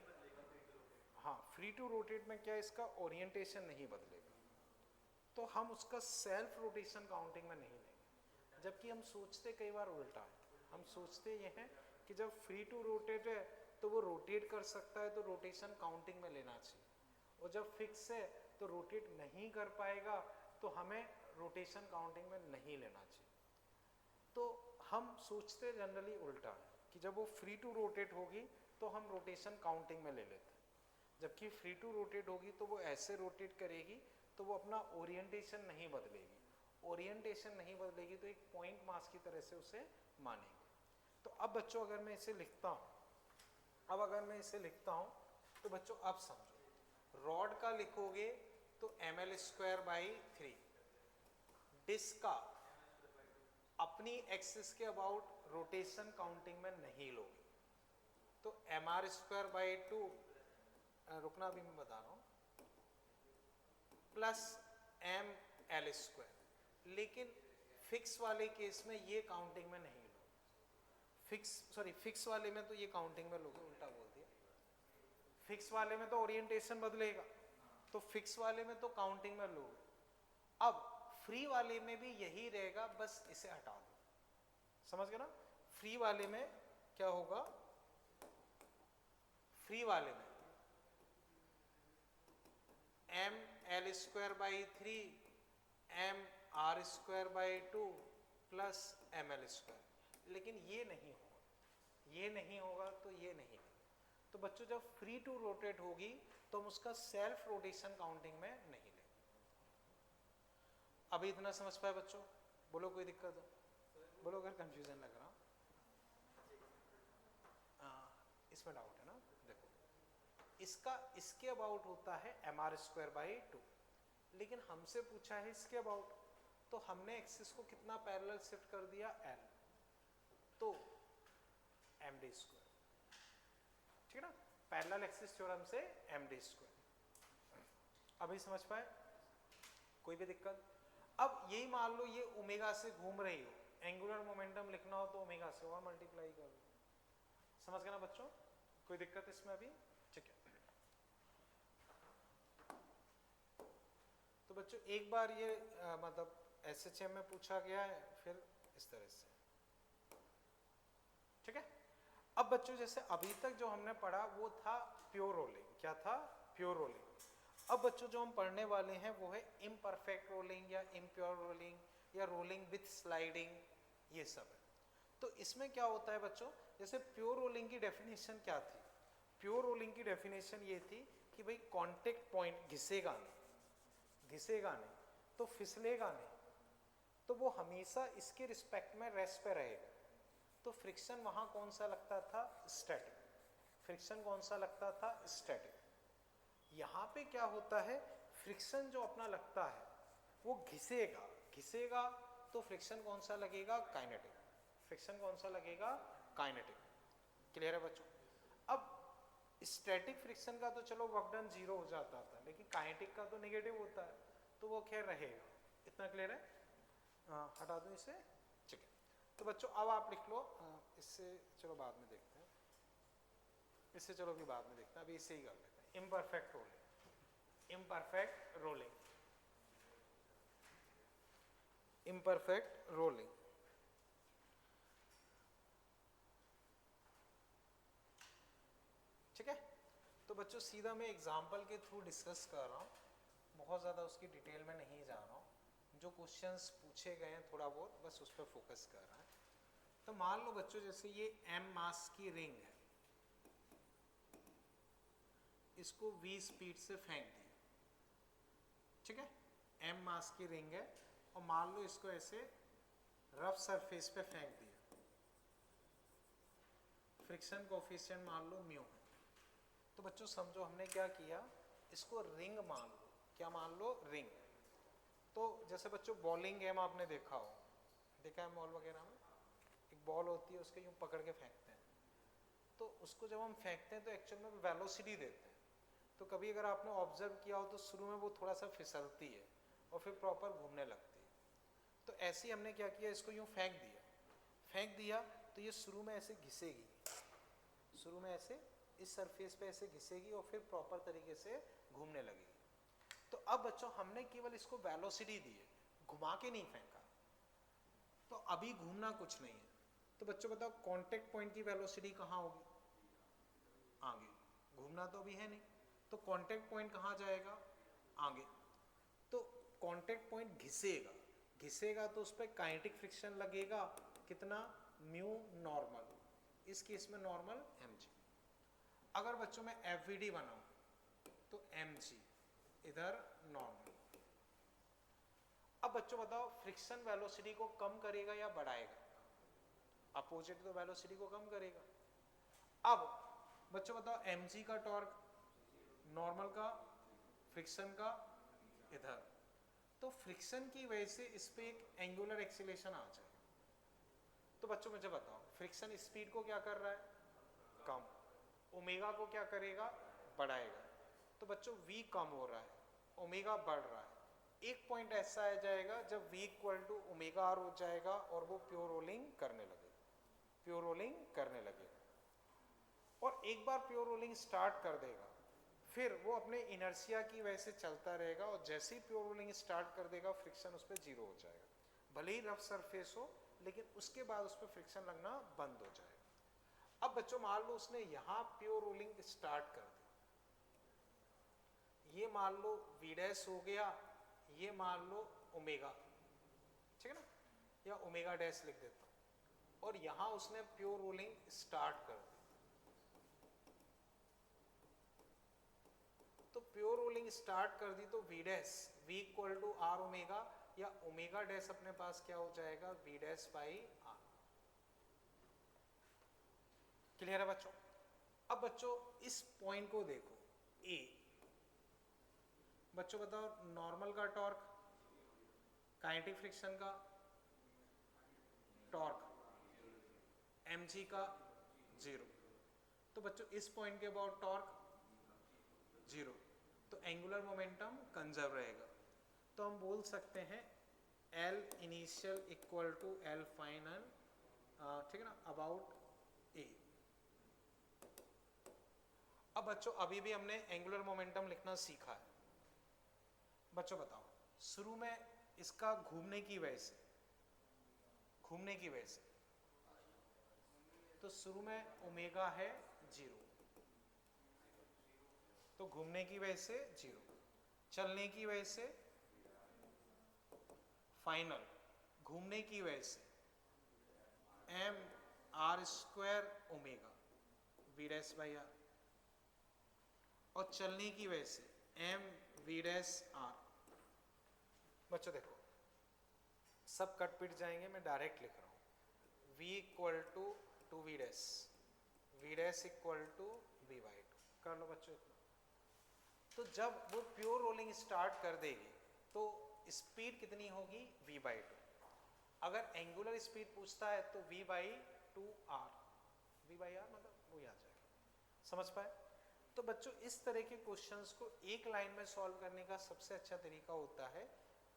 हाँ, फ्री टू रोटेट में क्या, इसका ओरिएंटेशन नहीं बदलेगा, तो हम उसका सेल्फ रोटेशन काउंटिंग में नहीं लेंगे, जबकि हम सोचते कई बार उल्टा है। हम सोचते ये हैं कि जब फ्री टू रोटेट है तो वो रोटेट कर सकता है तो रोटेशन काउंटिंग में लेना चाहिए, और जब फिक्स है तो रोटेट नहीं कर पाएगा तो हमें रोटेशन काउंटिंग में नहीं लेना चाहिए। तो हम सोचते जनरली उल्टा है कि जब वो फ्री टू रोटेट होगी तो हम रोटेशन काउंटिंग में ले लेते हैं, जबकि फ्री टू रोटेट होगी तो वो ऐसे रोटेट करेगी तो वो अपना ओरिएंटेशन नहीं बदलेगी, ओरिएंटेशन नहीं बदलेगी तो एक पॉइंट मास की तरह से उसे मानेंगे। तो अब बच्चों अगर मैं इसे लिखता हूँ, तो बच्चों अब समझो, रॉड का लिखोगे तो ml²/3, डिस्क का अपनी एक्सिस के अबाउट रोटेशन काउंटिंग में नहीं लोगे तो mr²/2, रुकना भी मैं बता रहा हूं, प्लस ml²। लेकिन फिक्स वाले केस में ये काउंटिंग में नहीं लोगे, फिक्स वाले में तो ये काउंटिंग में लोगे, उल्टा बोल दिया। फिक्स वाले में तो ओरिएंटेशन बदलेगा तो फिक्स वाले में तो काउंटिंग में लोगे। अब फ्री वाले में भी यही रहेगा, बस इसे हटा दो, समझ गए ना। फ्री वाले में क्या होगा, फ्री वाले में ml²/3 mr²/2 प्लस ml², लेकिन ये नहीं होगा, ये नहीं होगा तो ये नहीं होगा। तो बच्चों जब फ्री टू रोटेट होगी तो हम उसका सेल्फ रोटेशन काउंटिंग में नहीं लेंगे। अभी इतना समझ पाए बच्चों? बोलो कोई दिक्कत हो, बोलो अगर कंफ्यूजन लग रहा। इसमें डाउट है ना? देखो इसके अबाउट होता है mr²/2, लेकिन हमसे पूछा है इसके अबाउट, तो हमने एक्सिस को कितना पैरेलल शिफ्ट कर दिया, l, तो md², ठीक है ना। पैरेलल एक्सिस थ्योरम से md²। अभी समझ पाए? कोई भी दिक्कत? अब यही मान लो ये ओमेगा से घूम रही हो, एंगुलर मोमेंटम लिखना हो तो ओमेगा से और मल्टीप्लाई कर दो, समझ गए ना बच्चों? कोई दिक्कत इसमें अभी? ठीक है। तो बच्चों एक बार ये मतलब SHM में पूछा गया है, फिर इस तरह से, ठीक है। अब बच्चों जैसे अभी तक जो हमने पढ़ा वो था प्योर रोलिंग। क्या था? Pure rolling. अब बच्चों जो हम पढ़ने वाले हैं वो है इम्परफेक्ट रोलिंग या इम्प्योर रोलिंग या रोलिंग विथ स्लाइडिंग, ये सब है। तो इसमें क्या होता है बच्चों, जैसे प्योर रोलिंग की डेफिनेशन क्या थी? प्योर रोलिंग की डेफिनेशन ये थी कि भाई कांटेक्ट पॉइंट घिसेगा नहीं तो फिसलेगा नहीं, तो वो हमेशा इसके रिस्पेक्ट में रेस्ट पे रहेगा। तो फ्रिक्शन वहां कौन सा लगता था? स्टैटिक। फ्रिक्शन कौन सा लगता था? स्टैटिक। यहाँ पे क्या होता है, फ्रिक्शन जो अपना लगता है वो घिसेगा तो फ्रिक्शन कौन सा लगेगा? काइनेटिक। फ्रिक्शन कौन सा लगेगा? काइनेटिक। क्लियर है बच्चों? अब स्टैटिक फ्रिक्शन का तो चलो वर्क डन 0 हो जाता था, लेकिन काइनेटिक का तो नेगेटिव होता है, तो वो खैर रहेगा। इतना क्लियर है? हटा दूं इसे, ठीक है। तो बच्चों अब आप लिख लो, इससे चलो बाद में देखते हैं, इससे चलो भी बाद में देखते हैं, अभी इसे ही कर लेते हैं। Imperfect rolling, imperfect rolling, imperfect rolling. ठीक है। तो बच्चों सीधा मैं एग्जाम्पल के थ्रू डिस्कस कर रहा हूँ, बहुत ज़्यादा उसकी डिटेल में नहीं जा रहा हूँ। जो क्वेश्चंस पूछे गए हैं थोड़ा बहुत बस उस पर फोकस कर रहा है। तो मान लो बच्चों जैसे ये m मास की रिंग है, इसको v स्पीड से फेंक दिया, ठीक है। m मास की रिंग है और मान लो इसको ऐसे रफ सरफेस पे फेंक दिया, फ्रिक्शन कोफिशिएंट मान लो म्यू है। तो बच्चों समझो हमने क्या किया, इसको रिंग मान लो। क्या मान लो? रिंग। तो जैसे बच्चों बॉलिंग गेम आपने देखा हो, देखा है मॉल वगैरह में, एक बॉल होती है उसको यूं पकड़ के फेंकते हैं, तो उसको जब हम फेंकते हैं तो एक्चुअल में वेलोसिटी देते हैं। तो कभी अगर आपने ऑब्जर्व किया हो तो शुरू में वो थोड़ा सा फिसलती है और फिर प्रॉपर घूमने लगती है। तो ऐसे ही हमने क्या किया, इसको यूं फेंक दिया तो ये शुरू में ऐसे घिसेगी, शुरू में ऐसे इस सरफेस पे ऐसे घिसेगी और फिर प्रॉपर तरीके से घूमने लगेगी। तो तो अब बच्चों हमने केवल इसको वेलोसिटी दी है, घुमा के नहीं फेंका, तो अभी घूमना कुछ नहीं है। तो बच्चों बताओ कांटेक्ट पॉइंट की वेलोसिटी कहाँ होगी? आगे। घूमना तो अभी है नहीं, तो कांटेक्ट पॉइंट कहाँ जाएगा? आगे। तो कांटेक्ट पॉइंट घिसेगा, घिसेगा तो उस पर काइनेटिक फ्रिक्शन लगेगा कितना? म्यू नॉर्मल, इस केस में नॉर्मल mg। अगर बच्चों में एफवीडी बनाऊं तो mg, इधर नॉर्मल। अब बच्चों बताओ फ्रिक्शन वेलोसिटी को कम करेगा या बढ़ाएगा? अपोजिट तो वेलोसिटी को कम करेगा। अब बच्चों बताओ mg का टॉर्क, नॉर्मल का, फ्रिक्शन का इधर, तो फ्रिक्शन की वजह से इस पे एक एंगुलर एक्सीलरेशन आ जाएगा। तो बच्चों मुझे बताओ फ्रिक्शन स्पीड को क्या कर रहा है? कम। ओमेगा को क्या करेगा? बढ़ाएगा। तो बच्चों v कम हो रहा है, ओमेगा बढ़ रहा है। एक पॉइंट ऐसा आ जाएगा जब v equal to omega R हो जाएगा और वो प्योर रोलिंग करने लगे, प्योर रोलिंग करने लगे। और एक बार प्योर रोलिंग स्टार्ट कर देगा, फिर वो अपने इनर्शिया की वजह से चलता रहेगा, और जैसे ही प्योर रोलिंग स्टार्ट कर देगा फ्रिक्शन उस पर जीरो हो जाएगा। भले ही रफ सरफेस हो, लेकिन उसके बाद उस पर फ्रिक्शन लगना बंद हो जाएगा। अब बच्चों मान लो उसने यहाँ प्योर रोलिंग स्टार्ट कर दी, ये मान लो v डैश हो गया, ये मान लो ओमेगा, ठीक है ना, या ओमेगा डैश लिख देता हूँ, और यहाँ उसने प्योर रोलिंग स्टार्ट कर दी। तो प्योर रोलिंग स्टार्ट कर दी तो v dash v equal to R omega, या ओमेगा डैश अपने पास क्या हो जाएगा? v dash by R. Clear है बच्चों? अब बच्चों इस पॉइंट को देखो A, बच्चों बताओ नॉर्मल का टॉर्क, काइनेटिक फ्रिक्शन का टॉर्क, mg का जीरो। तो बच्चों इस पॉइंट के अबाउट टॉर्क जीरो, तो एंगुलर मोमेंटम कंजर्व रहेगा। तो हम बोल सकते हैं L initial equal to L final, ठीक है ना, अबाउट A। अब बच्चों अभी भी हमने एंगुलर मोमेंटम लिखना सीखा है। बच्चों बताओ शुरू में इसका घूमने की वजह से, घूमने की वजह से, तो शुरू में ओमेगा है जीरो, तो घूमने की वजह से जीरो, चलने की वजह से फाइनल, घूमने की वजह से m R square omega v dash by R, और चलने की वजह से m v डैश आर। बच्चों देखो सब कट पिट जाएंगे, मैं डायरेक्ट लिख रहा हूँ v equal to two V dash, V dash equal to v by two. कर लो बच्चों इतना। तो जब वो प्योर रोलिंग स्टार्ट कर देगी तो स्पीड कितनी होगी? v by two. अगर एंगुलर स्पीड पूछता है तो v by two R, v by R मतलब वो आ जाएगा। समझ पाए? तो बच्चों इस तरह के क्वेश्चंस को एक लाइन में सॉल्व करने का सबसे अच्छा तरीका होता है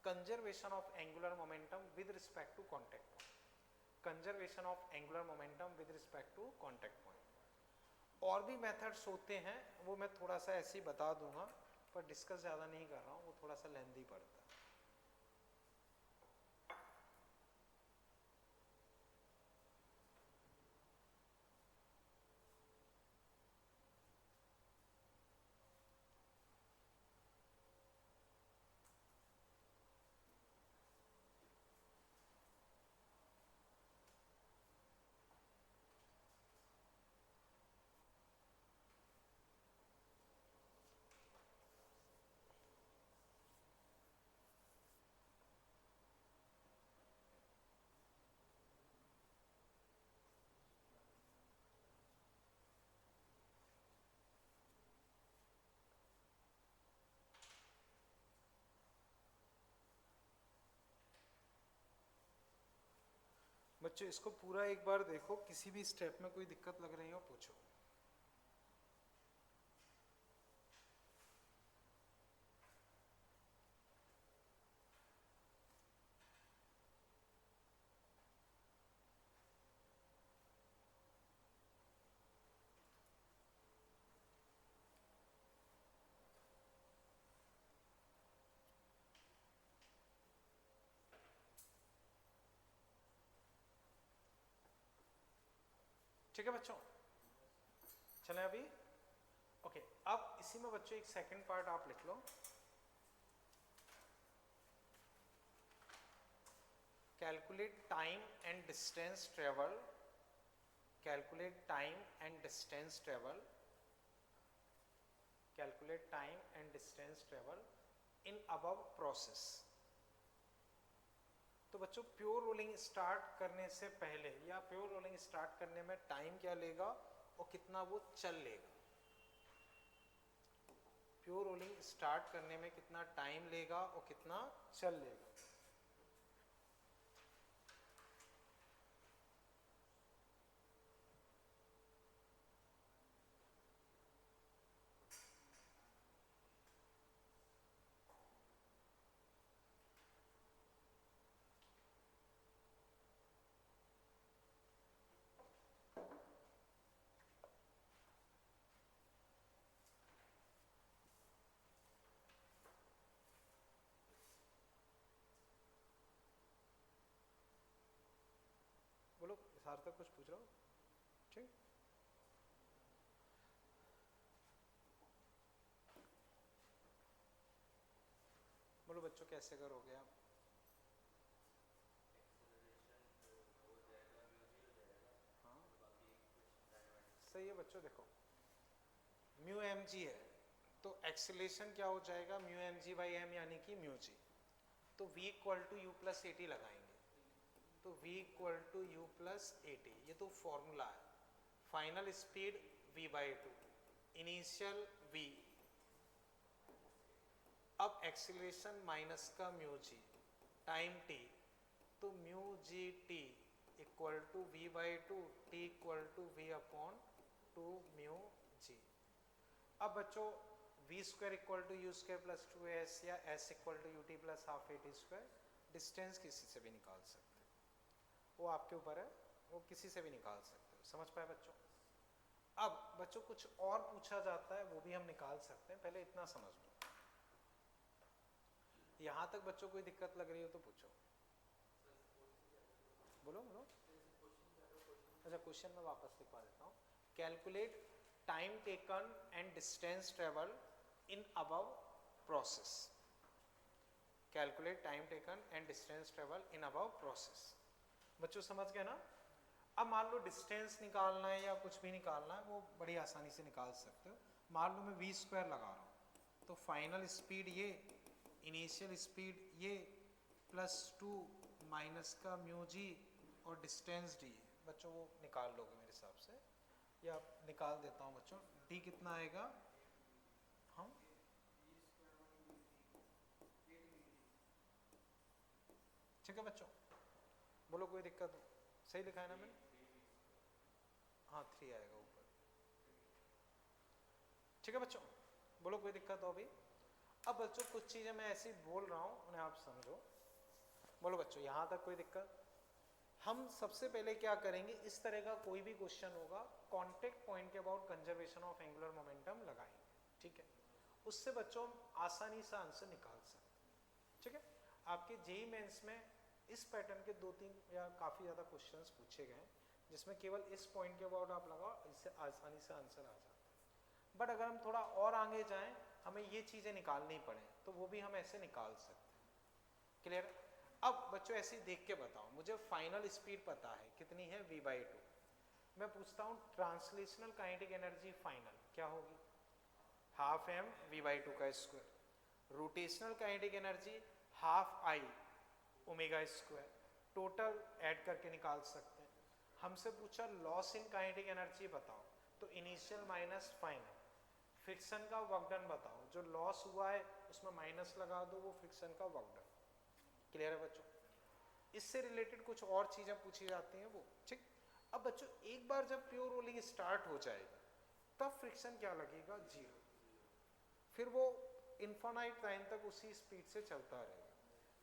conservation of angular momentum with respect to contact point, conservation of angular momentum with respect to contact point. और भी मेथड्स होते हैं, वो मैं थोड़ा सा ऐसे ही बता दूंगा, पर डिस्कस ज़्यादा नहीं कर रहा हूँ, वो थोड़ा सा लेंथी पड़ता है। बच्चों इसको पूरा एक बार देखो, किसी भी स्टेप में कोई दिक्कत लग रही हो पूछो। ठीक है बच्चों, चलें अभी। ओके, अब इसी में बच्चों एक सेकंड पार्ट आप लिख लो। Calculate time and distance travel, calculate time and distance travel, calculate time and distance travel in above process. तो बच्चों प्योर रोलिंग स्टार्ट करने से पहले या प्योर रोलिंग स्टार्ट करने में टाइम क्या लेगा और कितना वो चल लेगा। प्योर रोलिंग स्टार्ट करने में कितना टाइम लेगा और कितना चल लेगा। बोलो सार्थक कुछ पूछ रहा हो? ठीक, बोलो बच्चों कैसे करोगे आप? हाँ सही है बच्चों, देखो म्यू एम जी है तो एक्सीलरेशन क्या हो जाएगा, mu M G by M यानी कि म्यू जी। तो v equal to U plus A T लगाएंगे, तो v equal to U plus A T, ये तो फॉर्मूला है। Final speed v by two, initial v, अब एक्सीलरेशन माइनस का म्यू जी, टाइम t, तो mu G T equal to v by two, T equal to v upon two mu G. अब बच्चों v square equal to U square plus two S या s equal to U T plus half A T square, distance किसी से भी निकाल सकते हो, वो आपके ऊपर है, वो किसी से भी निकाल सकते हो। समझ पाए बच्चों? अब बच्चों कुछ और पूछा जाता है वो भी हम निकाल सकते हैं, पहले इतना समझ लो। यहां तक बच्चों कोई दिक्कत लग रही हो तो पूछो, बोलो बोलो। अच्छा क्वेश्चन में वापस लिखवा देता हूँ। Calculate time taken and distance travel in above process, calculate time taken and distance travel in above process. बच्चों समझ गए ना? अब मान लो डिस्टेंस निकालना है या कुछ भी निकालना है, वो बड़ी आसानी से निकाल सकते हो। मान लो मैं v स्क्वायर लगा रहा हूँ, तो फाइनल स्पीड ये, इनिशियल स्पीड ये, प्लस टू माइनस का म्यू जी और डिस्टेंस डी। बच्चों वो निकाल लोगे मेरे हिसाब से, या निकाल देता हूँ बच्चों। डी कितना आएगा? हम ठीक है बच्चों, बोलो कोई दिक्कत हो? सही लिखा है ना मैंने? हाँ 3 आएगा ऊपर। ठीक है बच्चों, बोलो कोई दिक्कत हो अभी? अब बच्चों कुछ चीजें मैं ऐसी बोल रहा हूँ उन्हें आप समझो। बोलो बच्चों यहाँ तक कोई दिक्कत? हम सबसे पहले क्या करेंगे, इस तरह का कोई भी क्वेश्चन होगा, कांटेक्ट पॉइंट के about conservation of angular momentum लगाएंगे। ठीक है, उससे बच्चों हम आसानी से आंसर निकाल सकते हैं। ठीक है, आपके जेईई मेंस में इस पैटर्न के 2-3 या काफ़ी ज़्यादा क्वेश्चंस पूछे गए जिसमें केवल इस पॉइंट के अबाउट आप लगाओ, इससे आसानी से आंसर आ जाता है। बट अगर हम थोड़ा और आगे जाएं, हमें ये चीज़ें निकालनी पड़े तो वो भी हम ऐसे निकाल सकते हैं। क्लियर? अब बच्चों ऐसे ही देख के बताओ, मुझे फाइनल स्पीड पता है कितनी है, v बाई टू। मैं पूछता हूँ ट्रांसलेशनल काइनेटिक एनर्जी फाइनल क्या होगी? Half m v by two का square. Rotational kinetic energy half i omega square. Total add करके निकाल सकते हैं। हमसे पूछा लॉस इन काइनेटिक एनर्जी बताओ, तो इनिशियल माइनस फाइनल। फ्रिक्शन का वर्क डन बताओ, जो लॉस हुआ है उसमें माइनस लगा दो, वो फ्रिक्शन का वर्क डन। क्लियर है बच्चों? इससे रिलेटेड कुछ और चीजें पूछी जाती हैं वो। ठीक, अब बच्चों एक बार जब प्योर रोलिंग स्टार्ट हो जाएगी तब फ्रिक्शन क्या लगेगा? 0। फिर वो इन्फानाइट टाइम तक उसी स्पीड से चलता रहेगा।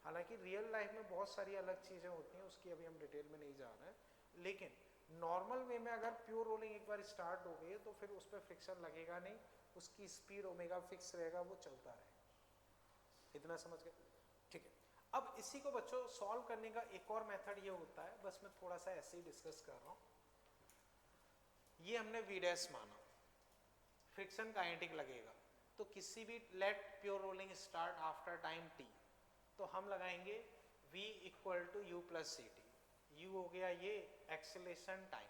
हालांकि रियल लाइफ में बहुत सारी अलग चीजें होती हैं, उसकी अभी हम डिटेल में नहीं जा रहे हैं, लेकिन नॉर्मल वे में अगर प्योर रोलिंग एक बार स्टार्ट हो गई तो फिर उस पर फ्रिक्शन लगेगा नहीं, उसकी स्पीड ओमेगा फिक्स रहेगा, वो चलता रहेगा। इतना समझ गए? ठीक है, अब इसी को बच्चों सॉल्व करने का एक और मेथड ये होता है, बस मैं थोड़ा सा ऐसे ही डिस्कस कर रहा हूँ। ये हमने वी डैश माना, फ्रिक्शन काइनेटिक लगेगा, तो किसी भी let pure rolling start after time T, तो हम लगाएंगे v equal to U plus C T. U हो गया ये एक्सेलेरेशन टाइम,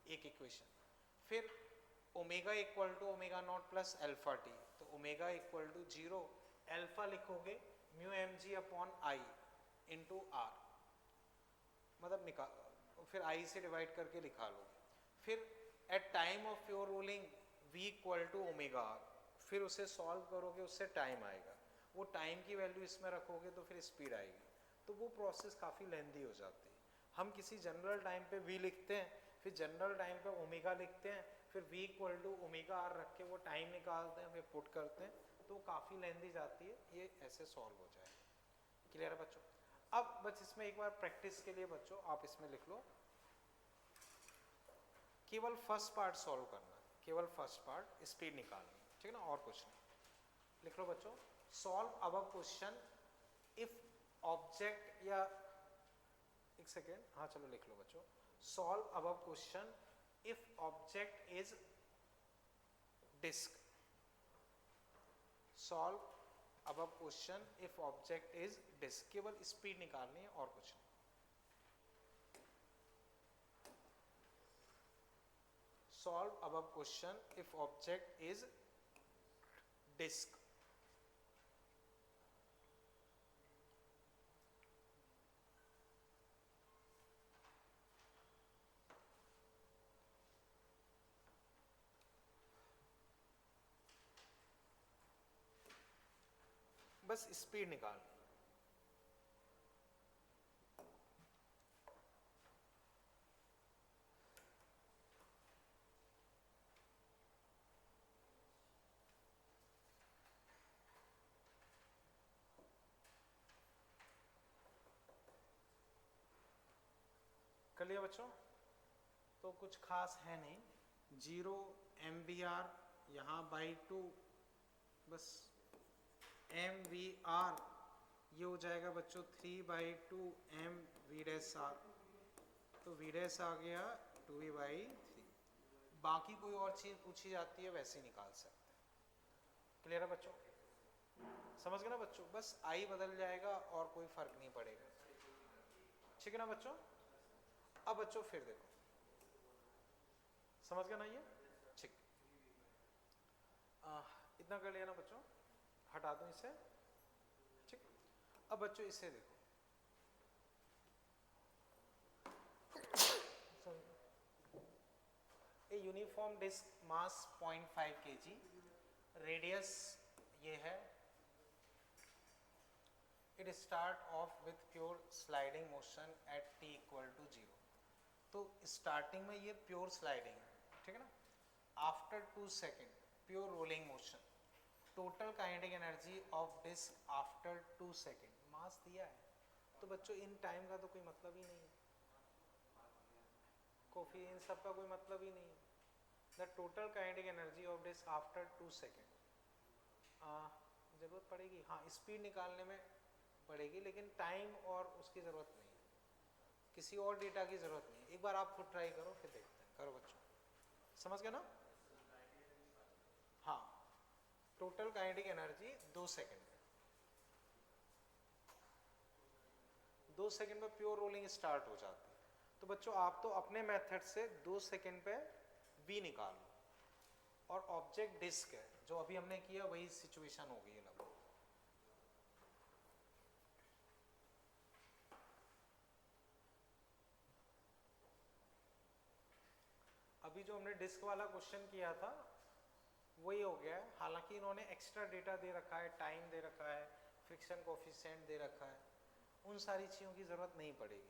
एक इक्वेशन। फिर omega equal to omega not plus alpha T, तो ओमेगा इक्वल टू 0, अल्फा लिखोगे mu M G upon I into R, मतलब निकाल, फिर आई से डिवाइड करके लिखा लो। फिर at time of pure rolling v equal to omega R, फिर उसे सॉल्व करोगे, उससे टाइम आएगा, वो टाइम की वैल्यू इसमें रखोगे तो फिर स्पीड आएगी, तो वो प्रोसेस काफ़ी लेंदी हो जाती है। हम किसी जनरल टाइम पे v लिखते हैं, फिर जनरल टाइम पे ओमेगा लिखते हैं, फिर v equal to omega R रख के वो टाइम निकालते हैं, फिर पुट करते हैं, तो काफ़ी लेंदी जाती है, ये ऐसे सॉल्व हो जाएगा। क्लियर है बच्चों? अब बस इसमें एक बार प्रैक्टिस के लिए बच्चों आप इसमें लिख लो, केवल फर्स्ट पार्ट सॉल्व करना, केवल फर्स्ट पार्ट स्पीड निकालनी, ठीक है ना, और कुछ नहीं। लिख लो बच्चों, solve above question if object, या एक सेकेंड, हाँ चलो लिख लो बच्चों, solve above question if object is disc. Solve above question if object is disc, केवल स्पीड निकालनी है और कुछ नहीं। Solve above question if object is disk. बस स्पीड निकाल, कर लिया बच्चों? तो कुछ खास है नहीं, 0 MVR यहाँ बाई 2, बस MVR ये हो जाएगा बच्चों 3/2 MV डैश R, तो V डैश आ गया 2V/3। बाकी कोई और चीज़ पूछी जाती है वैसे ही निकाल सकते हैं। क्लियर है बच्चों? समझ गए ना बच्चों? बस आई बदल जाएगा और कोई फर्क नहीं पड़ेगा, ठीक है ना बच्चों? अब बच्चों फिर देखो, समझ गए ना ये? ठीक, इतना कर लिया ना बच्चों, हटा दूं इसे, ठीक। अब बच्चों इसे देखो, a uniform disc mass 0.5 kg, radius ये है, it start off with pure sliding motion at t equal to 0, तो स्टार्टिंग में ये प्योर स्लाइडिंग है, ठीक है ना। After 2 second pure rolling motion, total kinetic energy of disc after 2 second, mass दिया है, तो बच्चों इन टाइम का तो कोई मतलब ही नहीं है, कॉफी इन सब का कोई मतलब ही नहीं है। The total kinetic energy of disc after 2 second, जरूरत पड़ेगी, हाँ स्पीड निकालने में पड़ेगी, लेकिन टाइम और उसकी ज़रूरत नहीं है, किसी और डेटा की ज़रूरत नहीं है। एक बार आप खुद ट्राई करो, फिर देखते हैं, करो बच्चों, समझ गए ना? हाँ, टोटल काइनेटिक एनर्जी 2 सेकेंड में, 2 सेकेंड में प्योर रोलिंग स्टार्ट हो जाती है, तो बच्चों आप तो अपने मेथड से 2 सेकेंड पे v निकाल लो, और ऑब्जेक्ट डिस्क है, जो अभी हमने किया वही सिचुएशन हो गई है लगभग। अभी जो हमने डिस्क वाला क्वेश्चन किया था वही हो गया है, हालांकि इन्होंने एक्स्ट्रा डेटा दे रखा है, टाइम दे रखा है, फ्रिक्शन कोफिशिएंट दे रखा है, उन सारी चीज़ों की ज़रूरत नहीं पड़ेगी।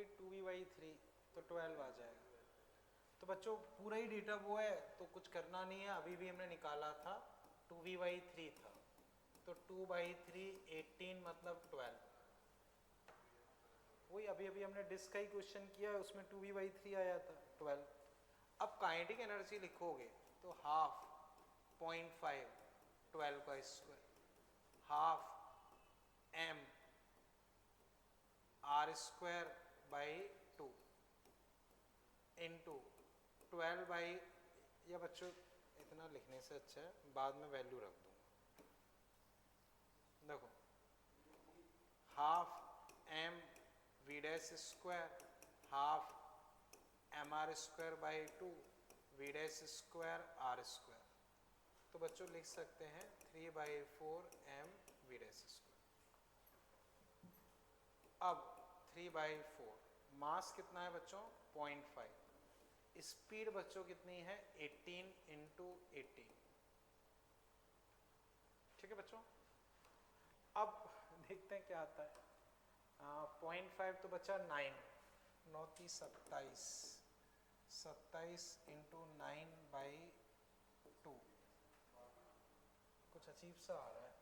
वही 2v/3 तो 12 आ जाएगा। तो बच्चों पूरा ही डेटा वो है तो कुछ करना नहीं है, अभी भी हमने निकाला था 2v/3 था, तो 2/3 18 मतलब 12, वही अभी अभी हमने डिस्क का ही क्वेश्चन किया है, उसमें 2v/3 आया था 12। अब काइनेटिक एनर्जी लिखोगे तो हाफ 0.5 12 का square half m r² by 2 into 12 by, या बच्चों इतना लिखने से अच्छा है बाद में वैल्यू रख दूंगा, देखो half m v' square half mr² by 2 v' r², तो बच्चों लिख सकते हैं 3/4 m v'²। अब 3/4 मास कितना है बच्चों 0.5, स्पीड बच्चों कितनी है 18 इंटू 18, ठीक है बच्चों। अब देखते हैं क्या आता है, 0.5 तो बच्चा 9 9 27 27 इंटू 9/2, कुछ अजीब सा आ रहा है,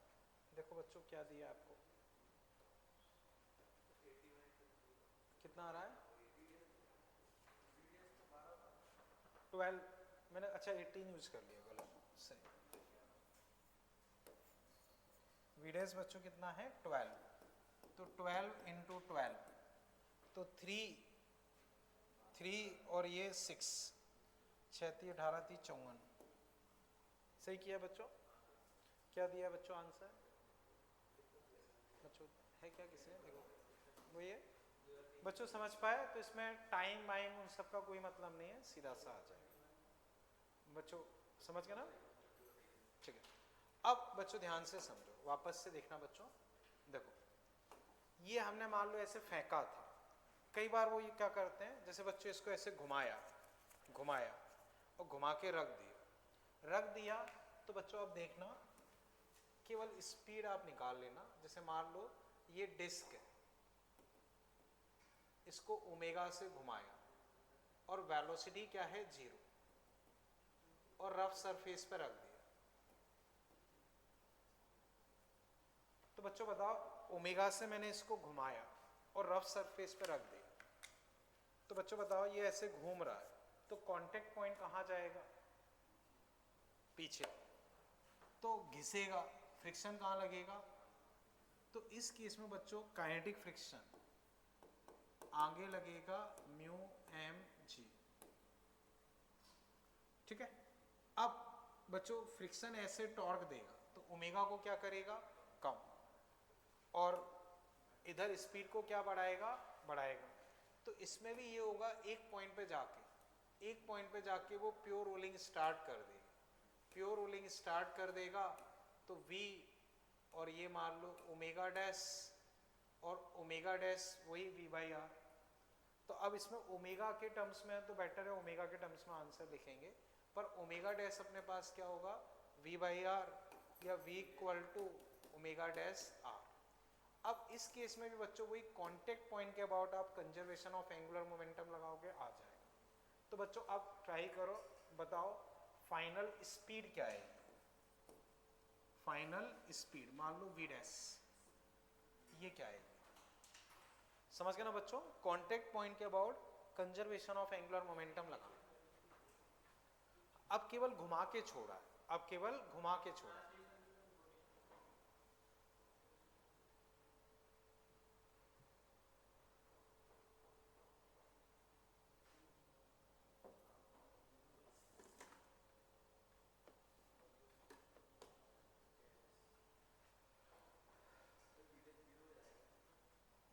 देखो बच्चों क्या दिया आपको, कितना आ रहा है 12, मैंने अच्छा 18 यूज कर लिया, गलत सही, वीडेस बच्चों कितना है 12, तो 12 इंटू 12 तो 3 और ये 6 6 18 54, सही किया बच्चों। क्या दिया बच्चों आंसर, बच्चों है क्या किसी ने देखो, वो ये बच्चों समझ पाए, तो इसमें टाइम वाइम उन सब का कोई मतलब नहीं है, सीधा सा आ जाएगा बच्चों, समझ गए ना, ठीक है। अब बच्चों ध्यान से समझो, वापस से देखना बच्चों, देखो ये हमने मान लो ऐसे फेंका था, कई बार वो ये क्या करते हैं, जैसे बच्चों इसको ऐसे घुमाया घुमाया और घुमा के रख दिया, तो बच्चों अब देखना केवल स्पीड आप निकाल लेना, जैसे मान लो ये डिस्क है, इसको ओमेगा से घुमाया और वेलोसिटी क्या है 0 और रफ सरफेस पे रख दिया, तो बच्चों बताओ ओमेगा से मैंने इसको घुमाया और रफ सरफेस पे रख दिया, तो बच्चों बताओ ये ऐसे घूम रहा है, तो कांटेक्ट पॉइंट कहां जाएगा पीछे, तो घिसेगा, फ्रिक्शन कहां लगेगा, तो इस केस में बच्चों काइनेटिक फ्रिक्शन आगे लगेगा म्यू एम जी, ठीक है। अब बच्चों फ्रिक्शन ऐसे टॉर्क देगा तो ओमेगा को क्या करेगा कम, और इधर स्पीड को क्या बढ़ाएगा तो इसमें भी ये होगा एक पॉइंट पे जाके वो प्योर रोलिंग स्टार्ट कर देगा, तो v और ये मान लो ओमेगा डैश और ओमेगा डैश वही v/r, तो अब इसमें ओमेगा के टर्म्स में तो बेटर है ओमेगा के टर्म्स में आंसर लिखेंगे, पर ओमेगा डैश अपने पास क्या होगा v/r या v = ओमेगा डैश r। अब इस केस में भी बच्चों वही कांटेक्ट पॉइंट के अबाउट आप कंजर्वेशन ऑफ एंगुलर मोमेंटम लगाओगे आ जाएगा, तो बच्चों अब ट्राई करो, बताओ फाइनल स्पीड क्या है, फाइनल स्पीड मान लो v डैश, ये क्या है, समझ गए ना बच्चों, कांटेक्ट पॉइंट के about conservation of angular momentum लगाना। अब केवल घुमा के छोड़ा है,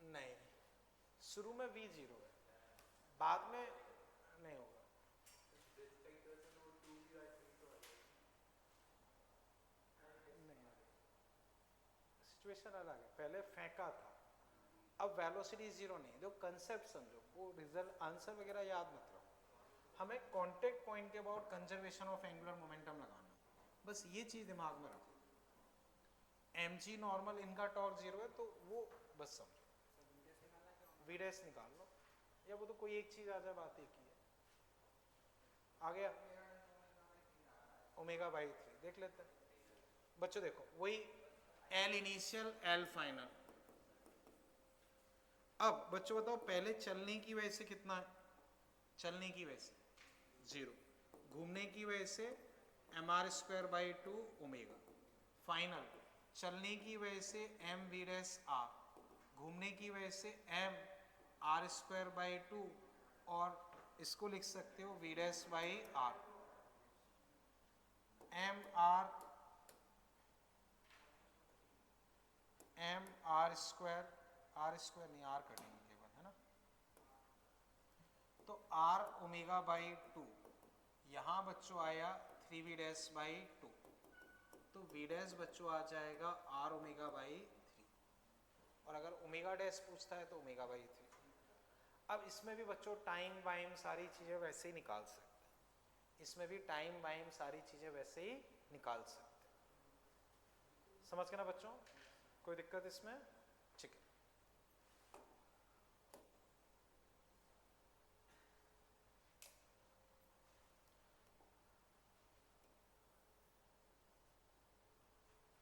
नहीं शुरू में v 0 है, बाद में नहीं होगा, सिचुएशन अलग है, पहले फेंका था, अब वेलोसिटी 0 नहीं, जो कंसेप्ट समझो, वो रिजल्ट आंसर वगैरह याद मत रखो, हमें कांटेक्ट पॉइंट के about conservation of angular momentum लगाना, बस ये चीज दिमाग में रखो, mg नॉर्मल इनका टॉर्क 0 है, तो वो बस समझो, v डैश निकाल लो, या वो तो कोई एक चीज आ जाए, बात एक ही है। आ गया ओमेगा बाई 3, देख लेते हैं बच्चों। देखो वही एल इनिशियल एल फाइनल। अब बच्चों बताओ पहले चलने की वजह से कितना है, चलने की वजह से 0, घूमने की वजह से M R square by 2 omega, final चलने की वजह से एम वी डैश आर, घूमने की वजह से एम आर स्क्वायर बाई 2, और इसको लिख सकते हो V dash by R, M R square, R square नहीं आर कटेंगे केवल, है ना। तो आर ओमेगा बाई 2, यहां बच्चों आया 3v डैश बाई 2, तो v डैश बच्चों आ जाएगा r ओमेगा बाई 3, और अगर ओमेगा डैश पूछता है तो ओमेगा बाई 3। अब इसमें भी बच्चों टाइम वाइम सारी चीजें वैसे ही निकाल सकते हैं, इसमें भी टाइम वाइम सारी चीजें वैसे ही निकाल सकते हैं। समझ गए ना बच्चों, कोई दिक्कत इसमें? ठीक है।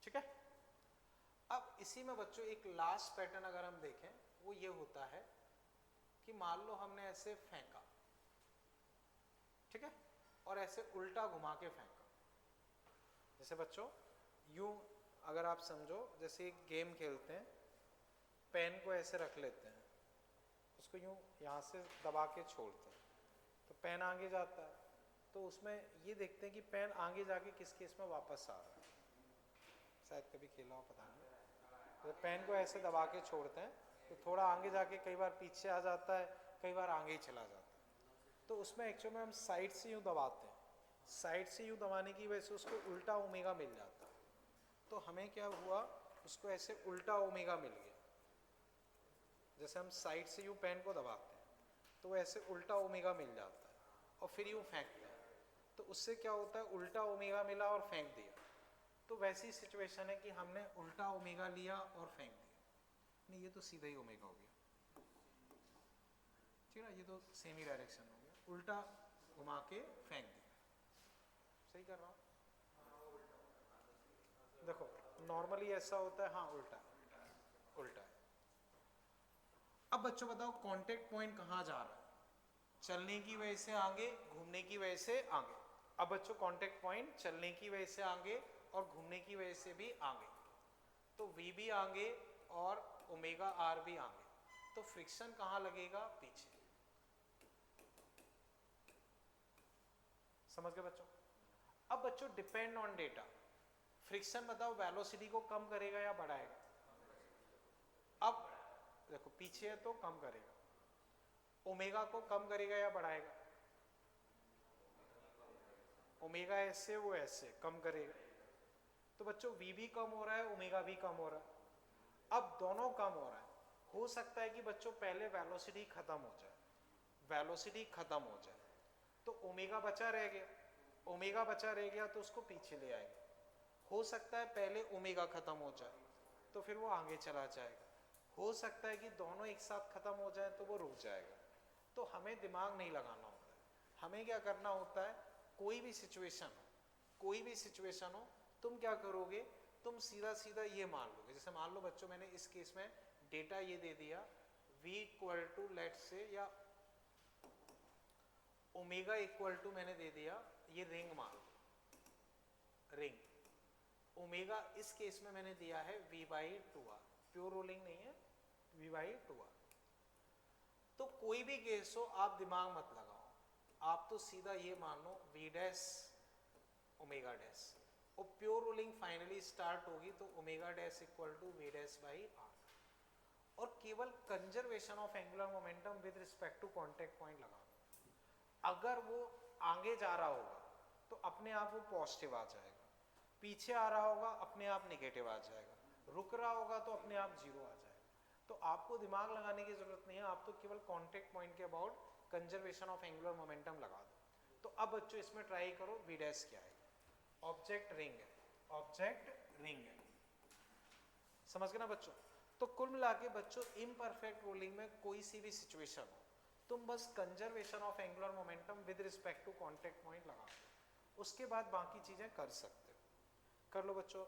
ठीक है। अब इसी में बच्चों एक लास्ट पैटर्न अगर हम देखें, वो ये होता है कि मान लो हमने ऐसे फेंका, ठीक है, और ऐसे उल्टा घुमा के फेंका। जैसे बच्चों यूं अगर आप समझो, जैसे एक गेम खेलते हैं, पेन को ऐसे रख लेते हैं, उसको यूं यहाँ से दबा के छोड़ते हैं, तो पेन आगे जाता है, तो उसमें ये देखते हैं कि पेन आगे जाके किस केस में वापस आ रहा है। शायद कभी खेला हो, पता नहीं। तो पेन को ऐसे दबा के छोड़ते हैं तो थोड़ा आगे जाके कई बार पीछे आ जाता है, कई बार आगे ही चला जाता है। तो उसमें एक्चुअल में हम साइड से यूँ दबाते हैं, साइड से यूँ दबाने की वजह से उसको उल्टा ओमेगा मिल जाता है। तो हमें क्या हुआ, उसको ऐसे उल्टा ओमेगा मिल गया। जैसे हम साइड से यूँ पेन को दबाते हैं तो ऐसे उल्टा ओमेगा मिल जाता है, और फिर यूँ फेंकते हैं तो उससे क्या होता है, उल्टा ओमेगा मिला और फेंक दिया। तो वैसी सिचुएशन है कि हमने उल्टा ओमेगा लिया और फेंक दिया। नहीं, ये तो सीधा ही ओमेगा हो गया, ठीक है ना, ये तो सेम ही डायरेक्शन हो गया, उल्टा घुमा के फेंक दिया। सही कर रहा हूँ? देखो नॉर्मली ऐसा होता है, हाँ उल्टा उल्टा है। अब बच्चों बताओ कांटेक्ट पॉइंट कहाँ जा रहा है, चलने की वजह से आगे, घूमने की वजह से आगे। अब बच्चों कांटेक्ट पॉइंट चलने की वजह से आगे और घूमने की वजह से भी आगे, तो v भी आगे और ओमेगा r भी आगे, तो फ्रिक्शन कहाँ लगेगा, पीछे। समझ गए बच्चों? अब बच्चों डिपेंड ऑन डेटा, फ्रिक्शन बताओ वेलोसिटी को कम करेगा या बढ़ाएगा? अब देखो पीछे है तो कम करेगा, ओमेगा को कम करेगा या बढ़ाएगा? ओमेगा ऐसे, वो ऐसे कम करेगा। तो बच्चों v भी कम हो रहा है, ओमेगा भी कम हो रहा है। अब दोनों कम हो रहा है, हो सकता है कि बच्चों पहले वेलोसिटी खत्म हो जाए, वेलोसिटी खत्म हो जाए तो ओमेगा बचा रह गया, ओमेगा बचा रह गया तो उसको पीछे ले आएंगे। हो सकता है पहले ओमेगा खत्म हो जाए तो फिर वो आगे चला जाएगा, हो सकता है कि दोनों एक साथ खत्म हो जाए तो वो रुक जाएगा। तो हमें दिमाग नहीं लगाना होता है, हमें क्या करना होता है, कोई भी सिचुएशन हो, कोई भी सिचुएशन हो, तुम क्या करोगे, तुम सीधा सीधा ये मान लोगे। जैसे मान लो बच्चों मैंने इस केस में डेटा ये दे दिया v इक्वल टू लेट से, या ओमेगा इक्वल टू मैंने दे दिया, ये रिंग मान लो, रिंग। ओमेगा इस केस में मैंने दिया है v by 2r, pure rolling नहीं है, v बाई 2r। तो कोई भी केस हो आप दिमाग मत लगाओ, आप तो सीधा ये मान लो v डैश ओमेगा डैश, और प्योर रोलिंग फाइनली स्टार्ट होगी तो ओमेगा dash equal to v dash by r, और केवल conservation of angular momentum with respect to contact point लगाओ। अगर वो आगे जा रहा होगा तो अपने आप वो पॉजिटिव आ जाएगा, पीछे आ रहा होगा अपने आप नेगेटिव आ जाएगा, रुक रहा होगा तो अपने आप जीरो आ जाएगा। तो आपको दिमाग लगाने की जरूरत नहीं है, आप तो केवल कांटेक्ट पॉइंट के about conservation of angular momentum लगा दो। तो अब बच्चों इसमें ट्राई करो, v डैश क्या है, ऑब्जेक्ट रिंग है, ऑब्जेक्ट रिंग है। समझ गए ना बच्चों? तो कुल मिला के बच्चों इम्परफेक्ट रोलिंग में कोई सी भी सिचुएशन हो, तुम बस conservation of angular momentum with respect to contact point लगा दो, उसके बाद बाकी चीजें कर सकते हो। कर लो बच्चों।